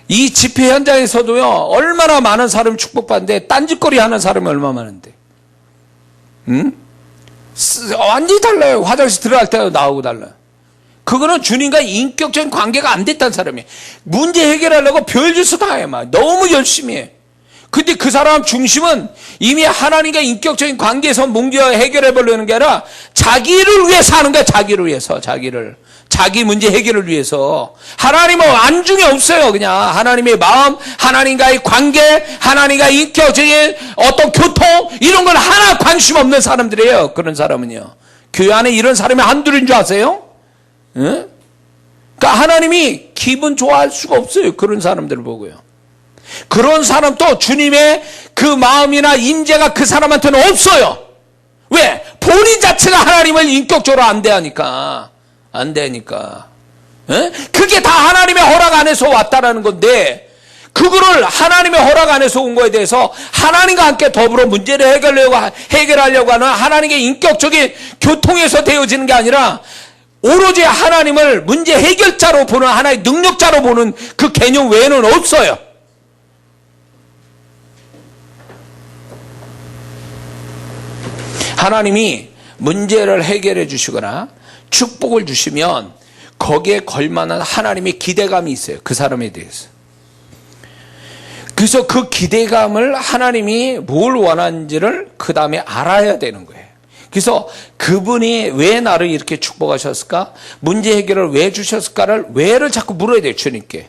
이 집회 현장에서도요, 얼마나 많은 사람이 축복받는데, 딴짓거리 하는 사람이 얼마나 많은데. 응? 완전히 달라요. 화장실 들어갈 때 나오고 달라요. 그거는 주님과 인격적인 관계가 안 됐다는 사람이에요. 문제 해결하려고 별짓을 다 해, 막. 너무 열심히 해. 근데 그 사람 중심은 이미 하나님과 인격적인 관계에서 문제 해결해 보려는 게 아니라 자기를 위해서 하는 거야, 자기를 위해서, 자기 문제 해결을 위해서. 하나님은 안중에 없어요. 그냥 하나님의 마음, 하나님과의 관계, 하나님과의 인격적인 어떤 교통, 이런 건 하나 관심 없는 사람들이에요. 그런 사람은요. 교회 안에 이런 사람이 한둘인 줄 아세요? 응? 그러니까 하나님이 기분 좋아할 수가 없어요. 그런 사람들을 보고요. 그런 사람도 주님의 그 마음이나 임재가 그 사람한테는 없어요. 왜? 본인 자체가 하나님을 인격적으로 안 대하니까. 에? 그게 다 하나님의 허락 안에서 왔다라는 건데, 그거를 하나님의 허락 안에서 온 거에 대해서 하나님과 함께 더불어 문제를 해결하려고 하는 하나님의 인격적인 교통에서 되어지는 게 아니라 오로지 하나님을 문제 해결자로 보는, 하나의 능력자로 보는 그 개념 외에는 없어요. 하나님이 문제를 해결해 주시거나 축복을 주시면 거기에 걸만한 하나님의 기대감이 있어요. 그 사람에 대해서. 그래서 그 기대감을 하나님이 뭘 원하는지를 그 다음에 알아야 되는 거예요. 그래서 그분이 왜 나를 이렇게 축복하셨을까? 문제 해결을 왜 주셨을까를 왜를 자꾸 물어야 돼요. 주님께.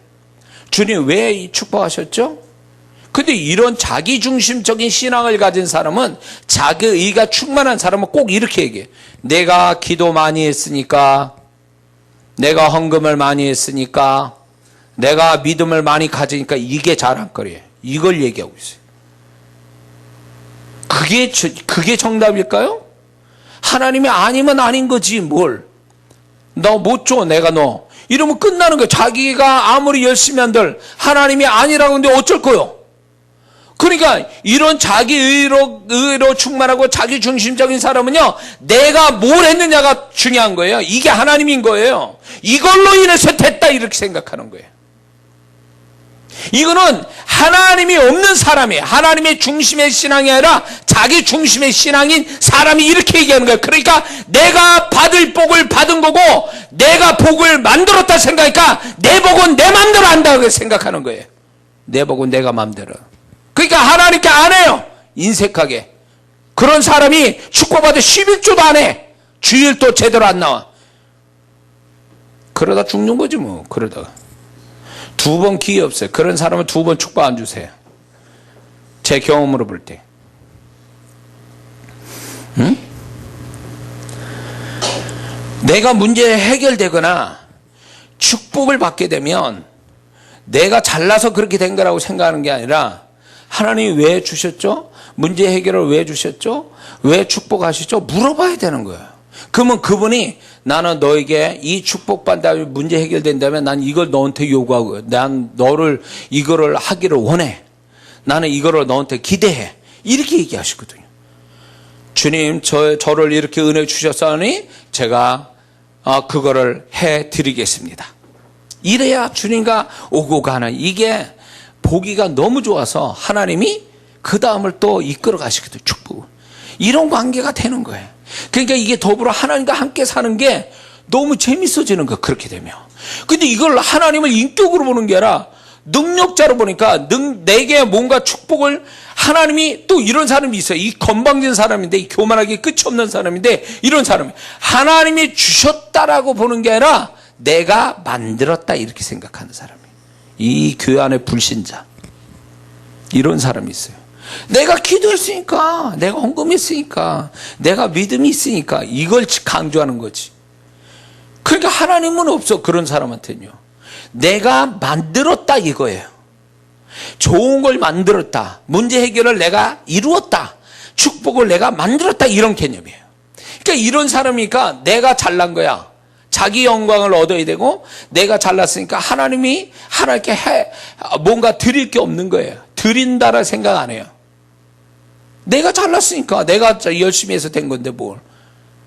주님 왜 축복하셨죠? 근데 이런 자기중심적인 신앙을 가진 사람은, 자기 의가 충만한 사람은 꼭 이렇게 얘기해. 내가 기도 많이 했으니까, 내가 헌금을 많이 했으니까, 내가 믿음을 많이 가지니까 이게 자랑거리예요. 이걸 얘기하고 있어요. 그게 정답일까요? 하나님이 아니면 아닌 거지 뭘. 너 못 줘, 내가 너. 이러면 끝나는 거예요. 자기가 아무리 열심히 한들 하나님이 아니라고 하는데 어쩔 거요? 그러니까 이런 자기 의로 충만하고 자기 중심적인 사람은요, 내가 뭘 했느냐가 중요한 거예요. 이게 하나님인 거예요. 이걸로 인해서 됐다 이렇게 생각하는 거예요. 이거는 하나님이 없는 사람이에요. 하나님의 중심의 신앙이 아니라 자기 중심의 신앙인 사람이 이렇게 얘기하는 거예요. 그러니까 내가 받을 복을 받은 거고, 내가 복을 만들었다 생각하니까 내 복은 내 맘대로 한다고 생각하는 거예요. 내 복은 내가 맘대로. 그러니까 하나님께 안 해요. 인색하게. 그런 사람이 축복받을 11조도 안 해. 주일도 제대로 안 나와. 그러다 죽는 거지 뭐. 그러다가. 2번 기회 없어요. 그런 사람은 2번 축복 안 주세요. 제 경험으로 볼 때. 응? 내가 문제 해결되거나 축복을 받게 되면 내가 잘나서 그렇게 된 거라고 생각하는 게 아니라 하나님 왜 주셨죠? 문제 해결을 왜 주셨죠? 왜 축복하시죠? 물어봐야 되는 거예요. 그러면 그분이 나는 너에게 이 축복받는다면 문제 해결된다면 난 이걸 너한테 요구하고 난 너를 이거를 하기를 원해. 나는 이거를 너한테 기대해. 이렇게 얘기하시거든요. 주님 저를 이렇게 은혜 주셨사니 제가 그거를 해드리겠습니다. 이래야 주님과 오고 가는 이게 보기가 너무 좋아서 하나님이 그 다음을 또 이끌어 가시거든요. 축복. 이런 관계가 되는 거예요. 그러니까 이게 더불어 하나님과 함께 사는 게 너무 재밌어지는 거예요. 그렇게 되면. 근데 이걸 하나님을 인격으로 보는 게 아니라 능력자로 보니까 내게 뭔가 축복을 하나님이 또 이런 사람이 있어요. 이 건방진 사람인데 이 교만하게 끝이 없는 사람인데 이런 사람이 하나님이 주셨다라고 보는 게 아니라 내가 만들었다 이렇게 생각하는 사람이에요. 이 교회 안에 불신자 이런 사람이 있어요. 내가 기도했으니까 내가 헌금했으니까 내가 믿음이 있으니까 이걸 강조하는 거지. 그러니까 하나님은 없어. 그런 사람한테는요. 내가 만들었다 이거예요. 좋은 걸 만들었다. 문제 해결을 내가 이루었다. 축복을 내가 만들었다. 이런 개념이에요. 그러니까 이런 사람이니까 내가 잘난 거야. 자기 영광을 얻어야 되고 내가 잘났으니까 하나님이 하나님께 뭔가 드릴 게 없는 거예요. 드린다라 생각 안 해요. 내가 잘났으니까 내가 열심히 해서 된 건데 뭘.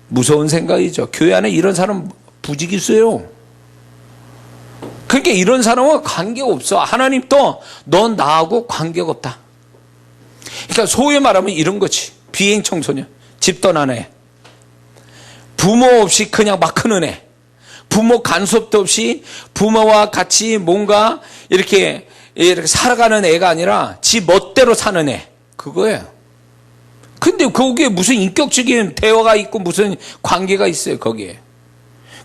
무서운 생각이죠. 교회 안에 이런 사람 부직 있어요. 그러니까 이런 사람은 관계가 없어. 하나님도 넌 나하고 관계가 없다. 그러니까 소위 말하면 이런 거지. 비행 청소년, 집 떠난 애, 부모 없이 그냥 막 크는 애, 부모 간섭도 없이 부모와 같이 뭔가 이렇게 살아가는 애가 아니라 지 멋대로 사는 애, 그거예요. 근데 거기에 무슨 인격적인 대화가 있고 무슨 관계가 있어요, 거기에.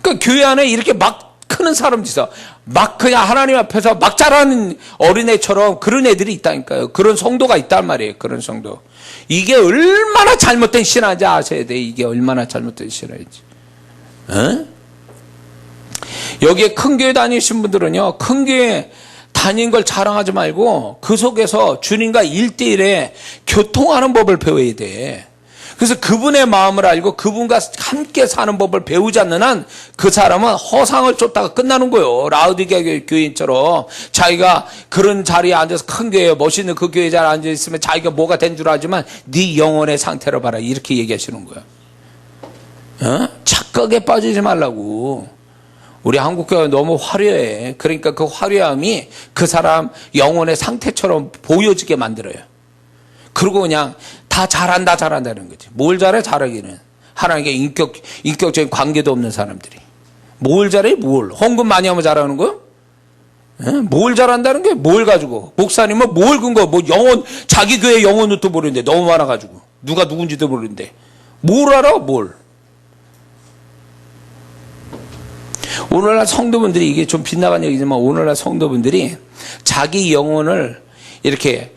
그러니까 교회 안에 이렇게 막 크는 사람도 있어. 막 그냥 하나님 앞에서 막 자라는 어린애처럼 그런 애들이 있다니까요. 그런 성도가 있단 말이에요. 그런 성도. 이게 얼마나 잘못된 신앙인지 아셔야 돼. 이게 얼마나 잘못된 신앙인지. 어? 여기에 큰 교회 다니신 분들은요. 큰 교회 다닌 걸 자랑하지 말고 그 속에서 주님과 1대1에 교통하는 법을 배워야 돼. 그래서 그분의 마음을 알고 그분과 함께 사는 법을 배우지 않는 한 그 사람은 허상을 쫓다가 끝나는 거예요. 라우디게아 교인처럼 자기가 그런 자리에 앉아서 큰 교회 멋있는 그 교회 자리에 앉아있으면 자기가 뭐가 된 줄 알지만 네 영혼의 상태를 봐라 이렇게 얘기하시는 거예요. 어? 착각에 빠지지 말라고. 우리 한국교회가 너무 화려해. 그러니까 그 화려함이 그 사람 영혼의 상태처럼 보여지게 만들어요. 그리고 그냥 다 잘한다는 거지. 뭘 잘해? 잘하기는. 하나님께 인격적인 관계도 없는 사람들이. 뭘 잘해? 뭘. 헌금 많이 하면 잘하는 거야? 뭘 잘한다는 게 뭘 가지고. 목사님은 뭘 근거, 뭐 영혼, 자기 교회 영혼도 모르는데 너무 많아가지고. 누가 누군지도 모르는데. 뭘 알아? 뭘. 오늘날 성도분들이 이게 좀 빗나간 얘기지만 오늘날 성도분들이 자기 영혼을 이렇게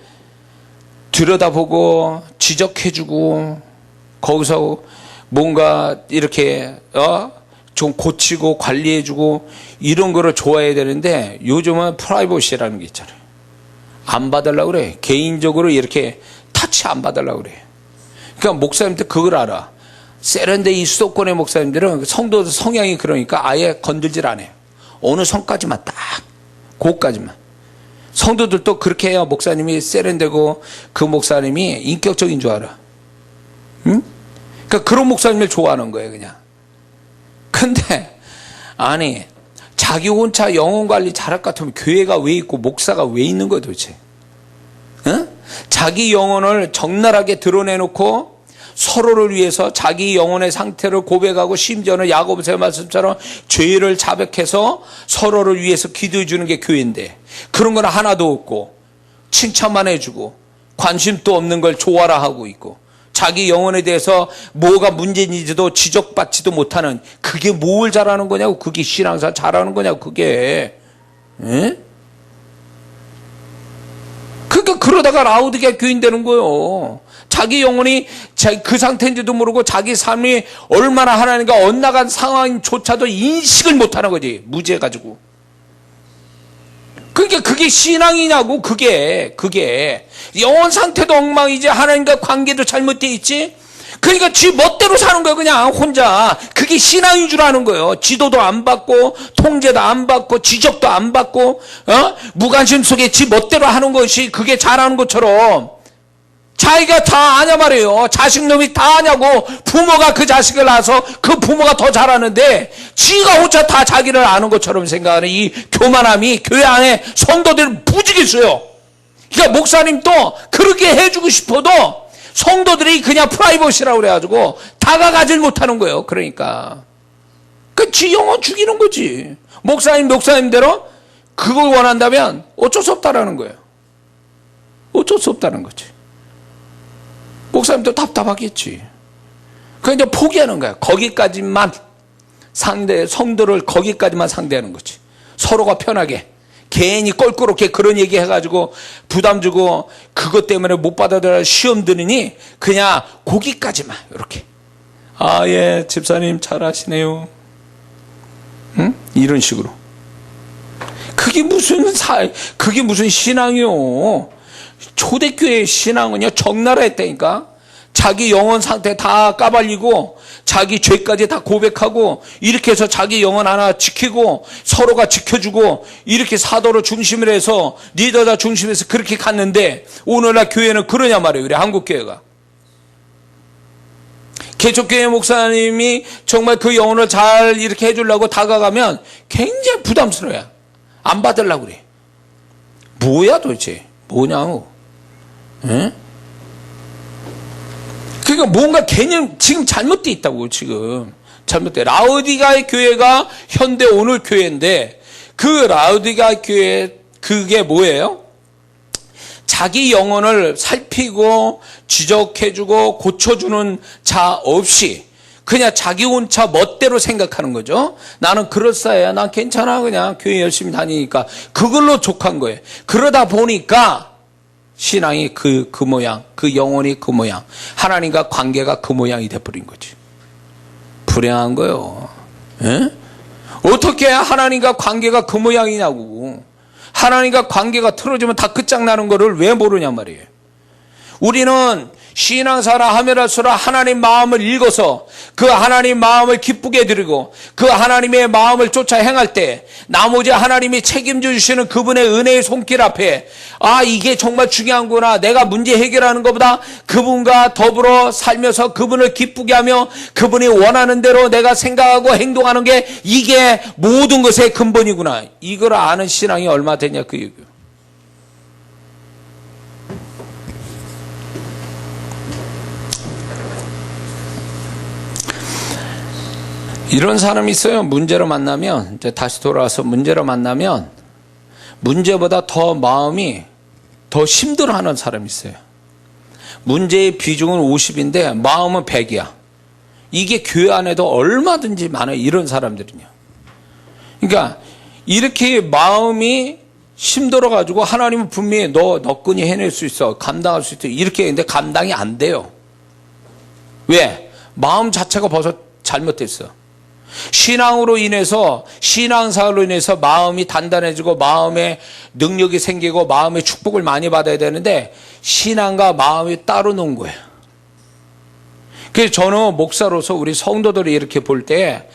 들여다보고 지적해주고 거기서 뭔가 이렇게 좀 고치고 관리해주고 이런 거를 좋아해야 되는데 요즘은 프라이버시라는 게 있잖아요. 안 받으려고 그래. 개인적으로 이렇게 터치 안 받으려고 그래. 그러니까 목사님들 그걸 알아. 세련되이 수도권의 목사님들은 성도 성향이 그러니까 아예 건들질 않아요. 어느 선까지만 딱 그것까지만. 성도들도 그렇게 해야 목사님이 세련되고 그 목사님이 인격적인 줄 알아. 응? 그러니까 그런 목사님을 좋아하는 거예요, 그냥. 근데 아니 자기 혼자 영혼 관리 잘할 것 같으면 교회가 왜 있고 목사가 왜 있는 거야 도대체? 응? 자기 영혼을 적나라하게 드러내놓고 서로를 위해서 자기 영혼의 상태를 고백하고 심지어는 야고보서의 말씀처럼 죄를 자백해서 서로를 위해서 기도해 주는 게 교회인데 그런 건 하나도 없고 칭찬만 해주고 관심도 없는 걸 좋아라 하고 있고 자기 영혼에 대해서 뭐가 문제인지도 지적받지도 못하는 그게 뭘 잘하는 거냐고. 그게 신앙생활 잘하는 거냐고. 그게. 에? 그러니까 그러다가 라우디게아 교인 되는 거예요. 자기 영혼이 그 상태인지도 모르고 자기 삶이 얼마나 하나님과 엇나간 상황조차도 인식을 못하는 거지. 무지해가지고. 그러니까 그게 신앙이냐고. 그게 영혼 상태도 엉망이지, 하나님과 관계도 잘못돼 있지. 그러니까 지 멋대로 사는 거예요. 그냥 혼자. 그게 신앙인 줄 아는 거예요. 지도도 안 받고 통제도 안 받고 지적도 안 받고 무관심 속에 지 멋대로 하는 것이 그게 잘하는 것처럼 자기가 다 아냐 말이에요. 자식놈이 다 아냐고. 부모가 그 자식을 낳아서 그 부모가 더 잘하는데 지가 혼자 다 자기를 아는 것처럼 생각하는 이 교만함이 교회 안에 성도들을 부지겠어요. 그러니까 목사님도 그렇게 해주고 싶어도 성도들이 그냥 프라이버시라고 그래가지고 다가가질 못하는 거예요. 그러니까 지 영혼 죽이는 거지. 목사님대로 그걸 원한다면 어쩔 수 없다라는 거예요. 어쩔 수 없다는 거지. 목사님도 답답하겠지. 그냥 이제 포기하는 거야. 거기까지만 성도를 거기까지만 상대하는 거지. 서로가 편하게. 괜히 껄끄럽게 그런 얘기 해가지고 부담 주고 그것 때문에 못 받아들여 시험 드느니 그냥 거기까지만 이렇게. 아, 예, 집사님 잘하시네요. 응? 이런 식으로. 그게 무슨 신앙이요. 초대교회의 신앙은요, 적나라 했다니까. 자기 영혼 상태 다 까발리고 자기 죄까지 다 고백하고 이렇게 해서 자기 영혼 하나 지키고 서로가 지켜주고 이렇게 사도로 중심을 해서 리더자 중심에서 그렇게 갔는데 오늘날 교회는 그러냐 말이에요. 우리 한국교회가. 개척교회 목사님이 정말 그 영혼을 잘 이렇게 해주려고 다가가면 굉장히 부담스러워요. 안 받으려고 그래. 뭐야 도대체. 뭐냐고. 에? 그러니까 뭔가 개념 지금 잘못돼 있다고. 지금 잘못돼. 라우디가의 교회가 현대 오늘 교회인데 그 라우디가 교회 그게 뭐예요? 자기 영혼을 살피고 지적해주고 고쳐주는 자 없이 그냥 자기 혼자 멋대로 생각하는 거죠. 나는 그럴싸해. 난 괜찮아. 그냥 교회 열심히 다니니까. 그걸로 족한 거예요. 그러다 보니까 신앙이 그 모양, 그 영혼이 그 모양, 하나님과 관계가 그 모양이 돼버린 거지. 불행한 거예요. 에? 어떻게 하나님과 관계가 그 모양이냐고. 하나님과 관계가 틀어지면 다 끝장나는 거를 왜 모르냐 말이에요. 우리는 신앙사라 하면 할수록 하나님 마음을 읽어서 그 하나님 마음을 기쁘게 해드리고 그 하나님의 마음을 쫓아 행할 때 나머지 하나님이 책임져 주시는 그분의 은혜의 손길 앞에 아, 이게 정말 중요한구나. 내가 문제 해결하는 것보다 그분과 더불어 살면서 그분을 기쁘게 하며 그분이 원하는 대로 내가 생각하고 행동하는 게 이게 모든 것의 근본이구나. 이걸 아는 신앙이 얼마 되냐 그 얘기예요. 이런 사람이 있어요. 문제로 만나면, 이제 다시 돌아와서 문제로 만나면, 문제보다 더 마음이 더 힘들어하는 사람이 있어요. 문제의 비중은 50인데, 마음은 100이야. 이게 교회 안에도 얼마든지 많아요. 이런 사람들은요. 그러니까, 이렇게 마음이 힘들어가지고, 하나님은 분명히 너 끈이 해낼 수 있어. 감당할 수 있어. 이렇게 했는데, 감당이 안 돼요. 왜? 마음 자체가 벌써 잘못됐어. 신앙으로 인해서 신앙사로 인해서 마음이 단단해지고 마음에 능력이 생기고 마음의 축복을 많이 받아야 되는데 신앙과 마음이 따로 놓은 거예요. 그래서 저는 목사로서 우리 성도들이 이렇게 볼 때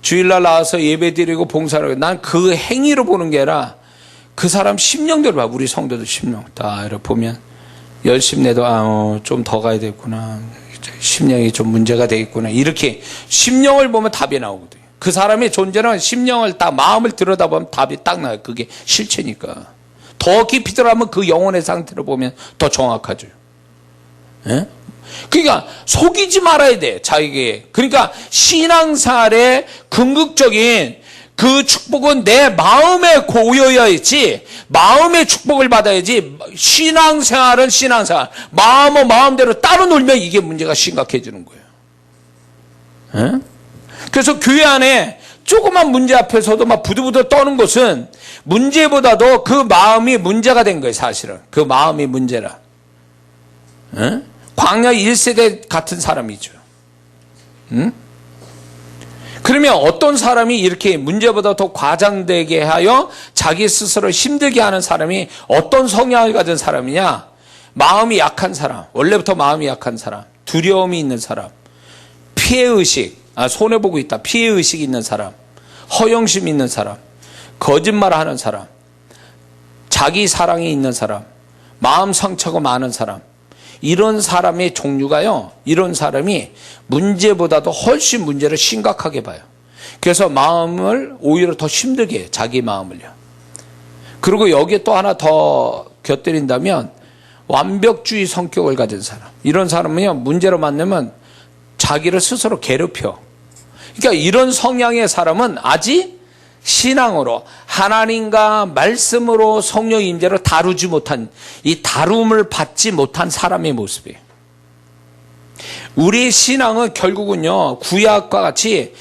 주일날 나와서 예배드리고 봉사를 난 그 행위로 보는 게 아니라 그 사람 심령대로 봐. 우리 성도들 심령 다 이렇게 보면 열심히 내도 좀 더 가야 되겠구나. 심령이 좀 문제가 되겠구나. 이렇게 심령을 보면 답이 나오거든요. 그 사람의 존재는 심령을 딱 마음을 들여다보면 답이 딱 나요. 그게 실체니까. 더 깊이 들어가면 그 영혼의 상태를 보면 더 정확하죠. 예? 그러니까 속이지 말아야 돼. 자기에게. 그러니까 신앙생활의 궁극적인 그 축복은 내 마음에 고여야지 마음의 축복을 받아야지 신앙생활은 신앙생활 마음은 마음대로 따로 놀면 이게 문제가 심각해지는 거예요. 에? 그래서 교회 안에 조그만 문제 앞에서도 막 부들부들 떠는 것은 문제보다도 그 마음이 문제가 된 거예요. 사실은 그 마음이 문제라. 에? 광야 1세대 같은 사람이죠. 응? 그러면 어떤 사람이 이렇게 문제보다 더 과장되게 하여 자기 스스로 힘들게 하는 사람이 어떤 성향을 가진 사람이냐? 마음이 약한 사람, 원래부터 마음이 약한 사람, 두려움이 있는 사람, 피해의식, 손해보고 있다, 피해의식이 있는 사람, 허영심이 있는 사람, 거짓말하는 사람, 자기 사랑이 있는 사람, 마음 상처가 많은 사람, 이런 사람의 종류가요, 이런 사람이 문제보다도 훨씬 문제를 심각하게 봐요. 그래서 마음을 오히려 더 힘들게 해요, 자기 마음을요. 그리고 여기에 또 하나 더 곁들인다면 완벽주의 성격을 가진 사람, 이런 사람은요, 문제로 만나면 자기를 스스로 괴롭혀. 그러니까 이런 성향의 사람은 아직 신앙으로 하나님과 말씀으로 성령 임재로 다루지 못한, 이 다룸을 받지 못한 사람의 모습이에요. 우리의 신앙은 결국은요, 구약과 같이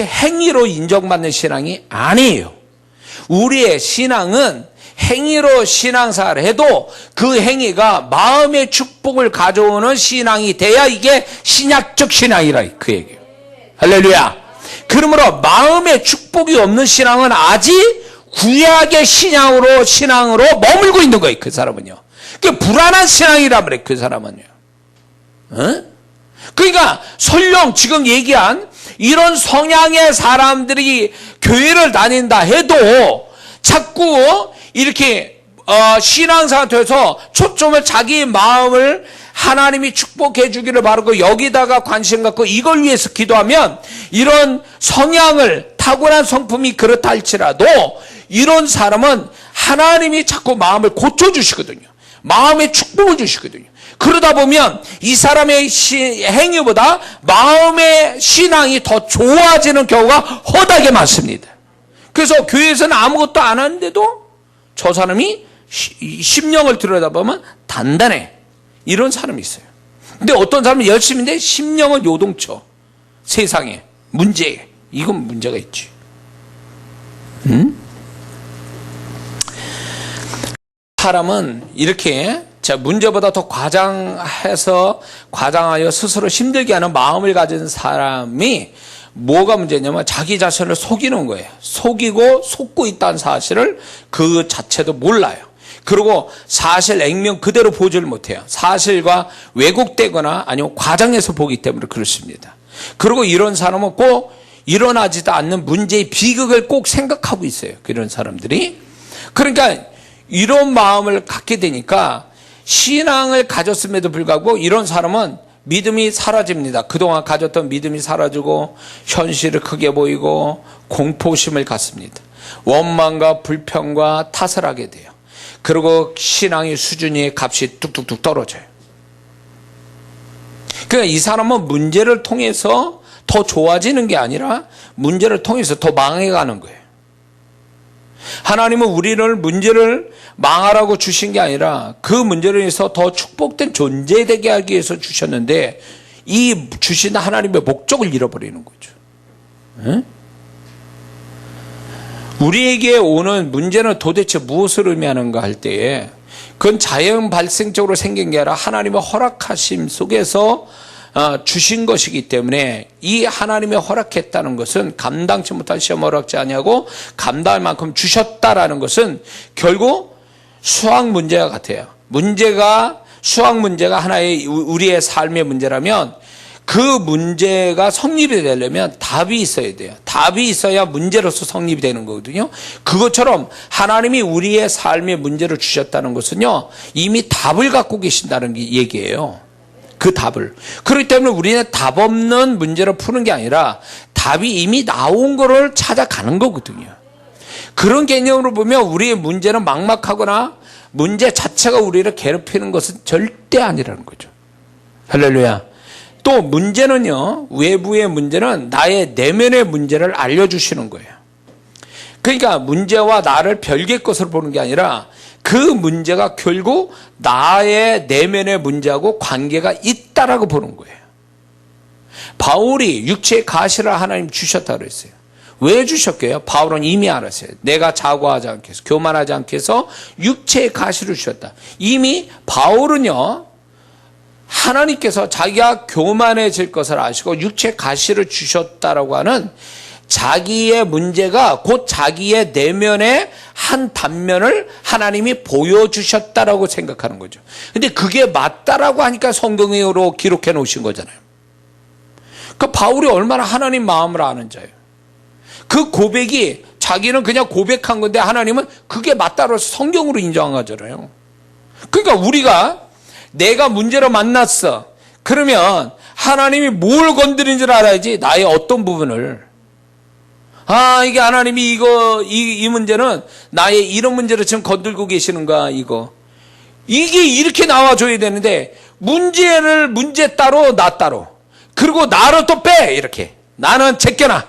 행위로 인정받는 신앙이 아니에요. 우리의 신앙은 행위로 신앙생활을 해도 그 행위가 마음의 축복을 가져오는 신앙이 돼야 이게 신약적 신앙이라, 그 얘기예요. 할렐루야. 그러므로 마음의 축복이 없는 신앙은 아직 구약의 신앙으로 머물고 있는 거예요, 그 사람은요. 그 불안한 신앙이란 말이에요, 그 사람은요. 그러니까 설령 지금 얘기한 이런 성향의 사람들이 교회를 다닌다 해도 자꾸 이렇게 신앙생활에서 초점을 자기 마음을 하나님이 축복해 주기를 바라고 여기다가 관심 갖고 이걸 위해서 기도하면 이런 성향을 타고난 성품이 그렇다 할지라도 이런 사람은 하나님이 자꾸 마음을 고쳐주시거든요. 마음의 축복을 주시거든요. 그러다 보면 이 사람의 행위보다 마음의 신앙이 더 좋아지는 경우가 허다하게 많습니다. 그래서 교회에서는 아무것도 안 하는데도 저 사람이 심령을 들여다보면 단단해. 이런 사람이 있어요. 근데 어떤 사람은 열심인데 심령은 요동쳐. 세상에 문제에. 이건 문제가 있지. 사람은 이렇게 문제보다 더 과장하여 스스로 힘들게 하는 마음을 가진 사람이 뭐가 문제냐면 자기 자신을 속이는 거예요. 속고 있다는 사실을 그 자체도 몰라요. 그리고 사실 액면 그대로 보지를 못해요. 사실과 왜곡되거나 아니면 과장해서 보기 때문에 그렇습니다. 그리고 이런 사람은 꼭 일어나지도 않는 문제의 비극을 꼭 생각하고 있어요. 그런 사람들이. 그러니까 이런 마음을 갖게 되니까 신앙을 가졌음에도 불구하고 이런 사람은 믿음이 사라집니다. 그동안 가졌던 믿음이 사라지고 현실을 크게 보이고 공포심을 갖습니다. 원망과 불평과 탓을 하게 돼요. 그리고 신앙의 수준이 값이 뚝뚝뚝 떨어져요. 그러니까 이 사람은 문제를 통해서 더 좋아지는 게 아니라 문제를 통해서 더 망해가는 거예요. 하나님은 우리를 문제를 망하라고 주신 게 아니라 그 문제를 위해서 더 축복된 존재 되게 하기 위해서 주셨는데 이 주신 하나님의 목적을 잃어버리는 거죠. 응? 우리에게 오는 문제는 도대체 무엇을 의미하는가 할 때에 그건 자연 발생적으로 생긴 게 아니라 하나님의 허락하심 속에서 주신 것이기 때문에 이 하나님의 허락했다는 것은 감당치 못할 시험 허락지 아니하고 감당할 만큼 주셨다라는 것은 결국 수학 문제와 같아요. 수학 문제가 하나의 우리의 삶의 문제라면 그 문제가 성립이 되려면 답이 있어야 돼요. 답이 있어야 문제로서 성립이 되는 거거든요. 그것처럼 하나님이 우리의 삶의 문제를 주셨다는 것은요, 이미 답을 갖고 계신다는 얘기예요. 그 답을. 그렇기 때문에 우리는 답 없는 문제를 푸는 게 아니라 답이 이미 나온 거를 찾아가는 거거든요. 그런 개념으로 보면 우리의 문제는 막막하거나 문제 자체가 우리를 괴롭히는 것은 절대 아니라는 거죠. 할렐루야. 또 문제는요, 외부의 문제는 나의 내면의 문제를 알려주시는 거예요. 그러니까 문제와 나를 별개의 것으로 보는 게 아니라 그 문제가 결국 나의 내면의 문제하고 관계가 있다라고 보는 거예요. 바울이 육체의 가시를 하나님 주셨다고 그랬어요. 왜 주셨게요? 바울은 이미 알았어요. 내가 자고하지 않게 해서, 교만하지 않게 해서 육체의 가시를 주셨다. 이미 바울은요, 하나님께서 자기가 교만해질 것을 아시고 육체 가시를 주셨다라고 하는 자기의 문제가 곧 자기의 내면의 한 단면을 하나님이 보여주셨다라고 생각하는 거죠. 근데 그게 맞다라고 하니까 성경으로 기록해 놓으신 거잖아요. 그 바울이 얼마나 하나님 마음을 아는 자예요. 그 고백이 자기는 그냥 고백한 건데 하나님은 그게 맞다고 성경으로 인정한 거잖아요. 그러니까 우리가 내가 문제로 만났어. 그러면 하나님이 뭘 건드린 줄 알아야지 나의 어떤 부분을. 이게 하나님이 이 문제는 나의 이런 문제를 지금 건들고 계시는가, 이거. 이게 이렇게 나와줘야 되는데, 문제 따로, 나 따로. 그리고 나를 또 빼, 이렇게. 나는 제껴놔.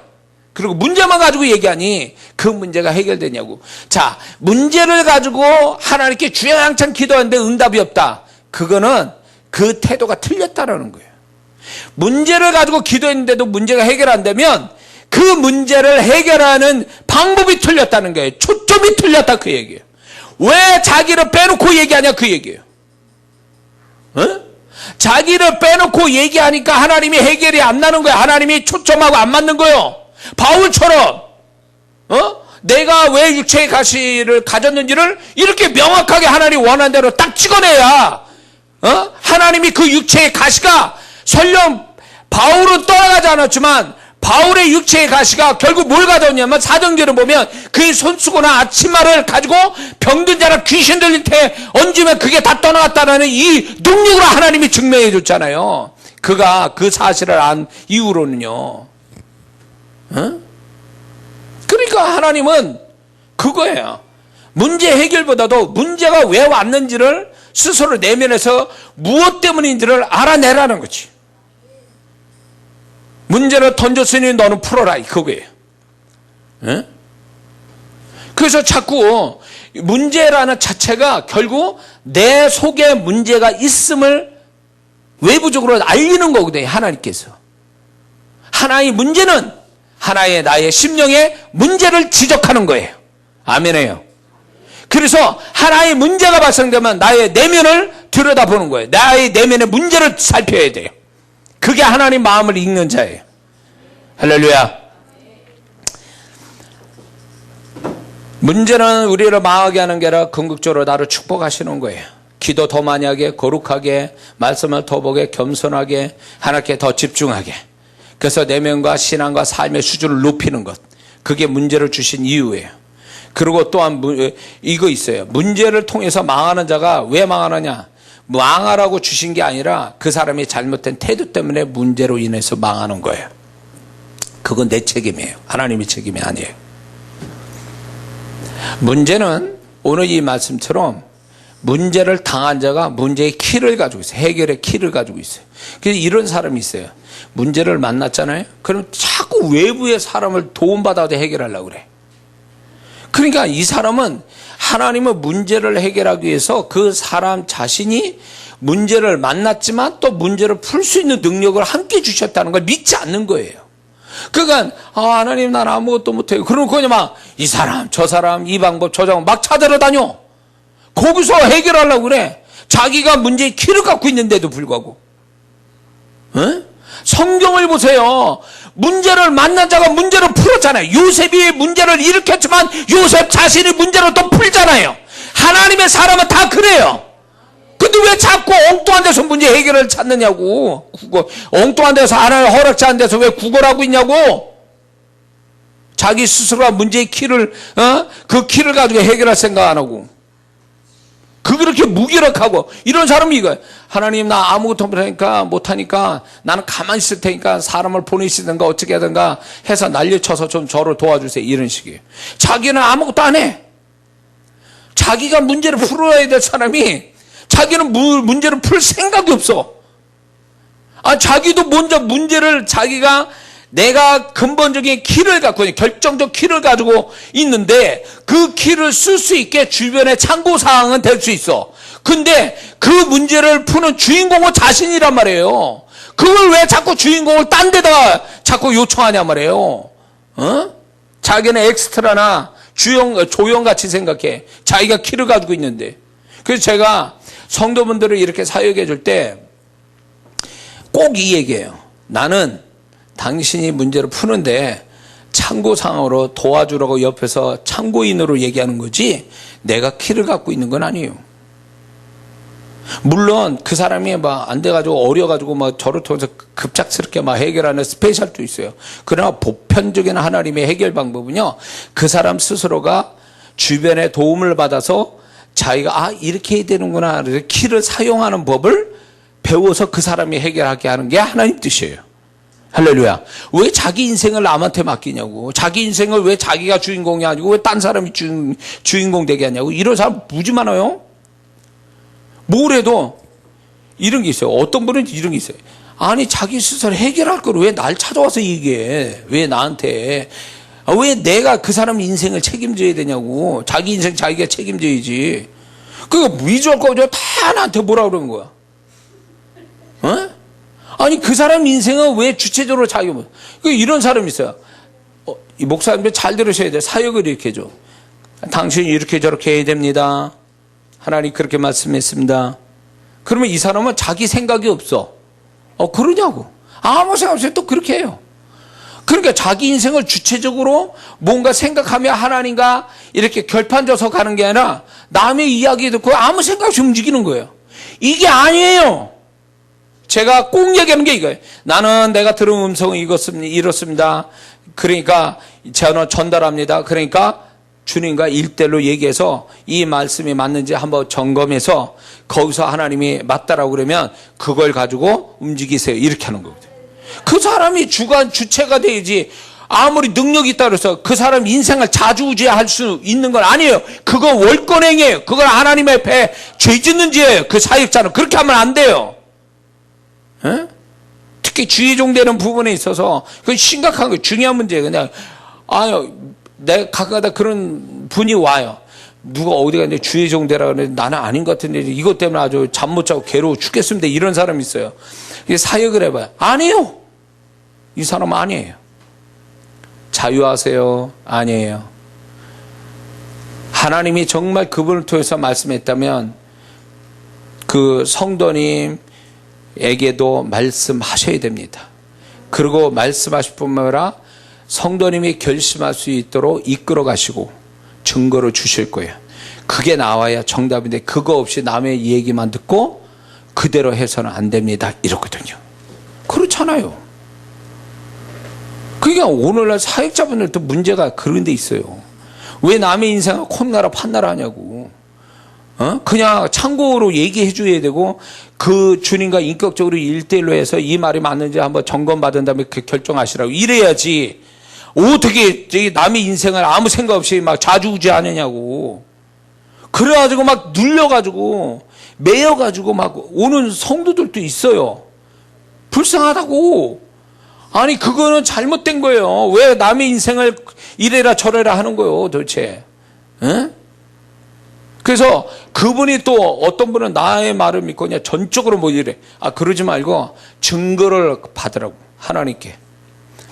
그리고 문제만 가지고 얘기하니 그 문제가 해결되냐고. 자, 문제를 가지고 하나님께 주야장창 기도하는데 응답이 없다. 그거는 그 태도가 틀렸다라는 거예요. 문제를 가지고 기도했는데도 문제가 해결 안 되면 그 문제를 해결하는 방법이 틀렸다는 거예요. 초점이 틀렸다 그 얘기예요. 왜 자기를 빼놓고 얘기하냐 그 얘기예요. 자기를 빼놓고 얘기하니까 하나님이 해결이 안 나는 거예요. 하나님이 초점하고 안 맞는 거예요. 바울처럼 내가 왜 육체의 가시를 가졌는지를 이렇게 명확하게 하나님이 원하는 대로 딱 찍어내야 하나님이 그 육체의 가시가 설령 바울은 떠나가지 않았지만 바울의 육체의 가시가 결국 뭘 가져왔냐면 사도행전을 보면 그의 손수건과 아침마를 가지고 병든 자나 귀신 들린 테 얹으면 그게 다 떠나갔다는 이 능력으로 하나님이 증명해 줬잖아요. 그가 그 사실을 안 이후로는요. 그러니까 하나님은 그거예요. 문제 해결보다도 문제가 왜 왔는지를 스스로 내면에서 무엇 때문인지를 알아내라는 거지. 문제를 던졌으니 너는 풀어라 그거예요. 그래서 자꾸 문제라는 자체가 결국 내 속에 문제가 있음을 외부적으로 알리는 거거든요. 하나님께서. 하나의 문제는 하나의 나의 심령의 문제를 지적하는 거예요. 아멘해요. 그래서 하나의 문제가 발생되면 나의 내면을 들여다보는 거예요. 나의 내면의 문제를 살펴야 돼요. 그게 하나님 마음을 읽는 자예요. 할렐루야. 문제는 우리를 망하게 하는 게 아니라 궁극적으로 나를 축복하시는 거예요. 기도 더 많이 하게, 거룩하게, 말씀을 더 보게, 겸손하게, 하나님께 더 집중하게. 그래서 내면과 신앙과 삶의 수준을 높이는 것. 그게 문제를 주신 이유예요. 그리고 또한 이거 있어요. 문제를 통해서 망하는 자가 왜 망하느냐? 망하라고 주신 게 아니라 그 사람이 잘못된 태도 때문에 문제로 인해서 망하는 거예요. 그건 내 책임이에요. 하나님의 책임이 아니에요. 문제는 오늘 이 말씀처럼 문제를 당한 자가 문제의 키를 가지고 있어요. 해결의 키를 가지고 있어요. 그래서 이런 사람이 있어요. 문제를 만났잖아요. 그럼 자꾸 외부의 사람을 도움받아도 해결하려고 그래. 그러니까 이 사람은 하나님의 문제를 해결하기 위해서 그 사람 자신이 문제를 만났지만 또 문제를 풀 수 있는 능력을 함께 주셨다는 걸 믿지 않는 거예요. 그러니까 하나님 난 아무것도 못해요. 그러면 그냥 막 이 사람 저 사람 이 방법 저 방법 막 찾아다녀. 거기서 해결하려고 그래. 자기가 문제의 키를 갖고 있는데도 불구하고. 성경을 보세요. 문제를 만난 자가 문제를 풀었잖아요. 요셉이 문제를 일으켰지만 요셉 자신이 문제를 또 풀잖아요. 하나님의 사람은 다 그래요. 근데 왜 자꾸 엉뚱한 데서 문제 해결을 찾느냐고. 엉뚱한 데서 하나님 허락지 않은 데서 왜 구걸하고 있냐고. 자기 스스로가 문제의 키를 그 키를 가지고 해결할 생각 안 하고. 그렇게 무기력하고 이런 사람이 이거예요. 하나님 나 아무것도 못하니까 나는 가만히 있을 테니까 사람을 보내시든가 어떻게 하든가 해서 난리쳐서 좀 저를 도와주세요. 이런 식이에요. 자기는 아무것도 안 해. 자기가 문제를 풀어야 될 사람이 자기는 문제를 풀 생각이 없어. 자기도 먼저 문제를 자기가 내가 근본적인 키를 갖고 있는 결정적 키를 가지고 있는데 그 키를 쓸 수 있게 주변의 참고사항은 될 수 있어. 근데 그 문제를 푸는 주인공은 자신이란 말이에요. 그걸 왜 자꾸 주인공을 딴 데다가 자꾸 요청하냐 말이에요. 자기는 엑스트라나 조형같이 생각해. 자기가 키를 가지고 있는데. 그래서 제가 성도분들을 이렇게 사역해 줄 때 꼭 이 얘기예요. 나는 당신이 문제를 푸는데 참고상으로 도와주라고 옆에서 참고인으로 얘기하는 거지 내가 키를 갖고 있는 건 아니에요. 물론 그 사람이 막 안 돼가지고 어려가지고 막 저를 통해서 급작스럽게 막 해결하는 스페셜도 있어요. 그러나 보편적인 하나님의 해결 방법은요, 그 사람 스스로가 주변의 도움을 받아서 자기가 이렇게 해야 되는구나 키를 사용하는 법을 배워서 그 사람이 해결하게 하는 게 하나님 뜻이에요. 할렐루야. 왜 자기 인생을 남한테 맡기냐고. 자기 인생을 왜 자기가 주인공이 아니고 왜 딴 사람이 주인공 되게 하냐고. 이런 사람 무지 많아요. 뭘 해도 이런 게 있어요. 어떤 분은 이런 게 있어요. 아니 자기 스스로 해결할 걸 왜 날 찾아와서 얘기해. 왜 나한테. 왜 내가 그 사람 인생을 책임져야 되냐고. 자기 인생 자기가 책임져야지. 그러니까 위조할 거죠. 다 나한테 뭐라 그러는 거야. 어? 아니 그 사람 인생은 왜 주체적으로 자기가 이런 사람이 있어요. 이 목사님들 잘 들으셔야 돼요. 사역을 이렇게 해줘. 당신이 이렇게 저렇게 해야 됩니다. 하나님 그렇게 말씀했습니다. 그러면 이 사람은 자기 생각이 없어. 그러냐고. 아무 생각 없이 또 그렇게 해요. 그러니까 자기 인생을 주체적으로 뭔가 생각하며 하나님과 이렇게 결판져서 가는 게 아니라 남의 이야기 듣고 아무 생각 없이 움직이는 거예요. 이게 아니에요. 제가 꼭 얘기하는 게 이거예요. 나는 내가 들은 음성은 이렇습니다. 그러니까 저는 전달합니다. 그러니까 주님과 일대일로 얘기해서 이 말씀이 맞는지 한번 점검해서 거기서 하나님이 맞다라고 그러면 그걸 가지고 움직이세요. 이렇게 하는 거거든요. 그 사람이 주체가 되지. 아무리 능력이 있다고 해서 그 사람 인생을 자주우지할 수 있는 건 아니에요. 그건 월권행이에요. 그건 하나님 앞에 죄 짓는 죄예요. 그 사역자는 그렇게 하면 안 돼요. 에? 특히 주의종되는 부분에 있어서 그건 심각한 거예요. 중요한 문제예요. 그냥 내가 가끔가다 그런 분이 와요. 누가 어디 갔는데 주의종되라 그러는데 나는 아닌 것 같은데 이것 때문에 아주 잠 못 자고 괴로워 죽겠습니다. 이런 사람이 있어요. 사역을 해봐요. 아니에요. 이 사람은 아니에요. 자유하세요. 아니에요. 하나님이 정말 그분을 통해서 말씀했다면 그 성도님에게도 말씀하셔야 됩니다. 그리고 말씀하실 뿐만 아니라 성도님이 결심할 수 있도록 이끌어 가시고 증거를 주실 거예요. 그게 나와야 정답인데 그거 없이 남의 얘기만 듣고 그대로 해서는 안 됩니다. 이렇거든요. 그렇잖아요. 그러니까 오늘날 사역자분들도 문제가 그런 데 있어요. 왜 남의 인생을 콧나라 판나라 하냐고. 그냥 참고로 얘기해 줘야 되고 그 주님과 인격적으로 1대1로 해서 이 말이 맞는지 한번 점검받은 다음에 결정하시라고 이래야지. 어떻게 남의 인생을 아무 생각 없이 막 좌지우지하느냐고. 그래가지고 막 눌려가지고 매여가지고 막 오는 성도들도 있어요. 불쌍하다고. 아니 그거는 잘못된 거예요. 왜 남의 인생을 이래라 저래라 하는 거예요 도대체. 에? 그래서 그분이 또 어떤 분은 나의 말을 믿고 그냥 전적으로 뭐 이래. 그러지 말고 증거를 받으라고 하나님께.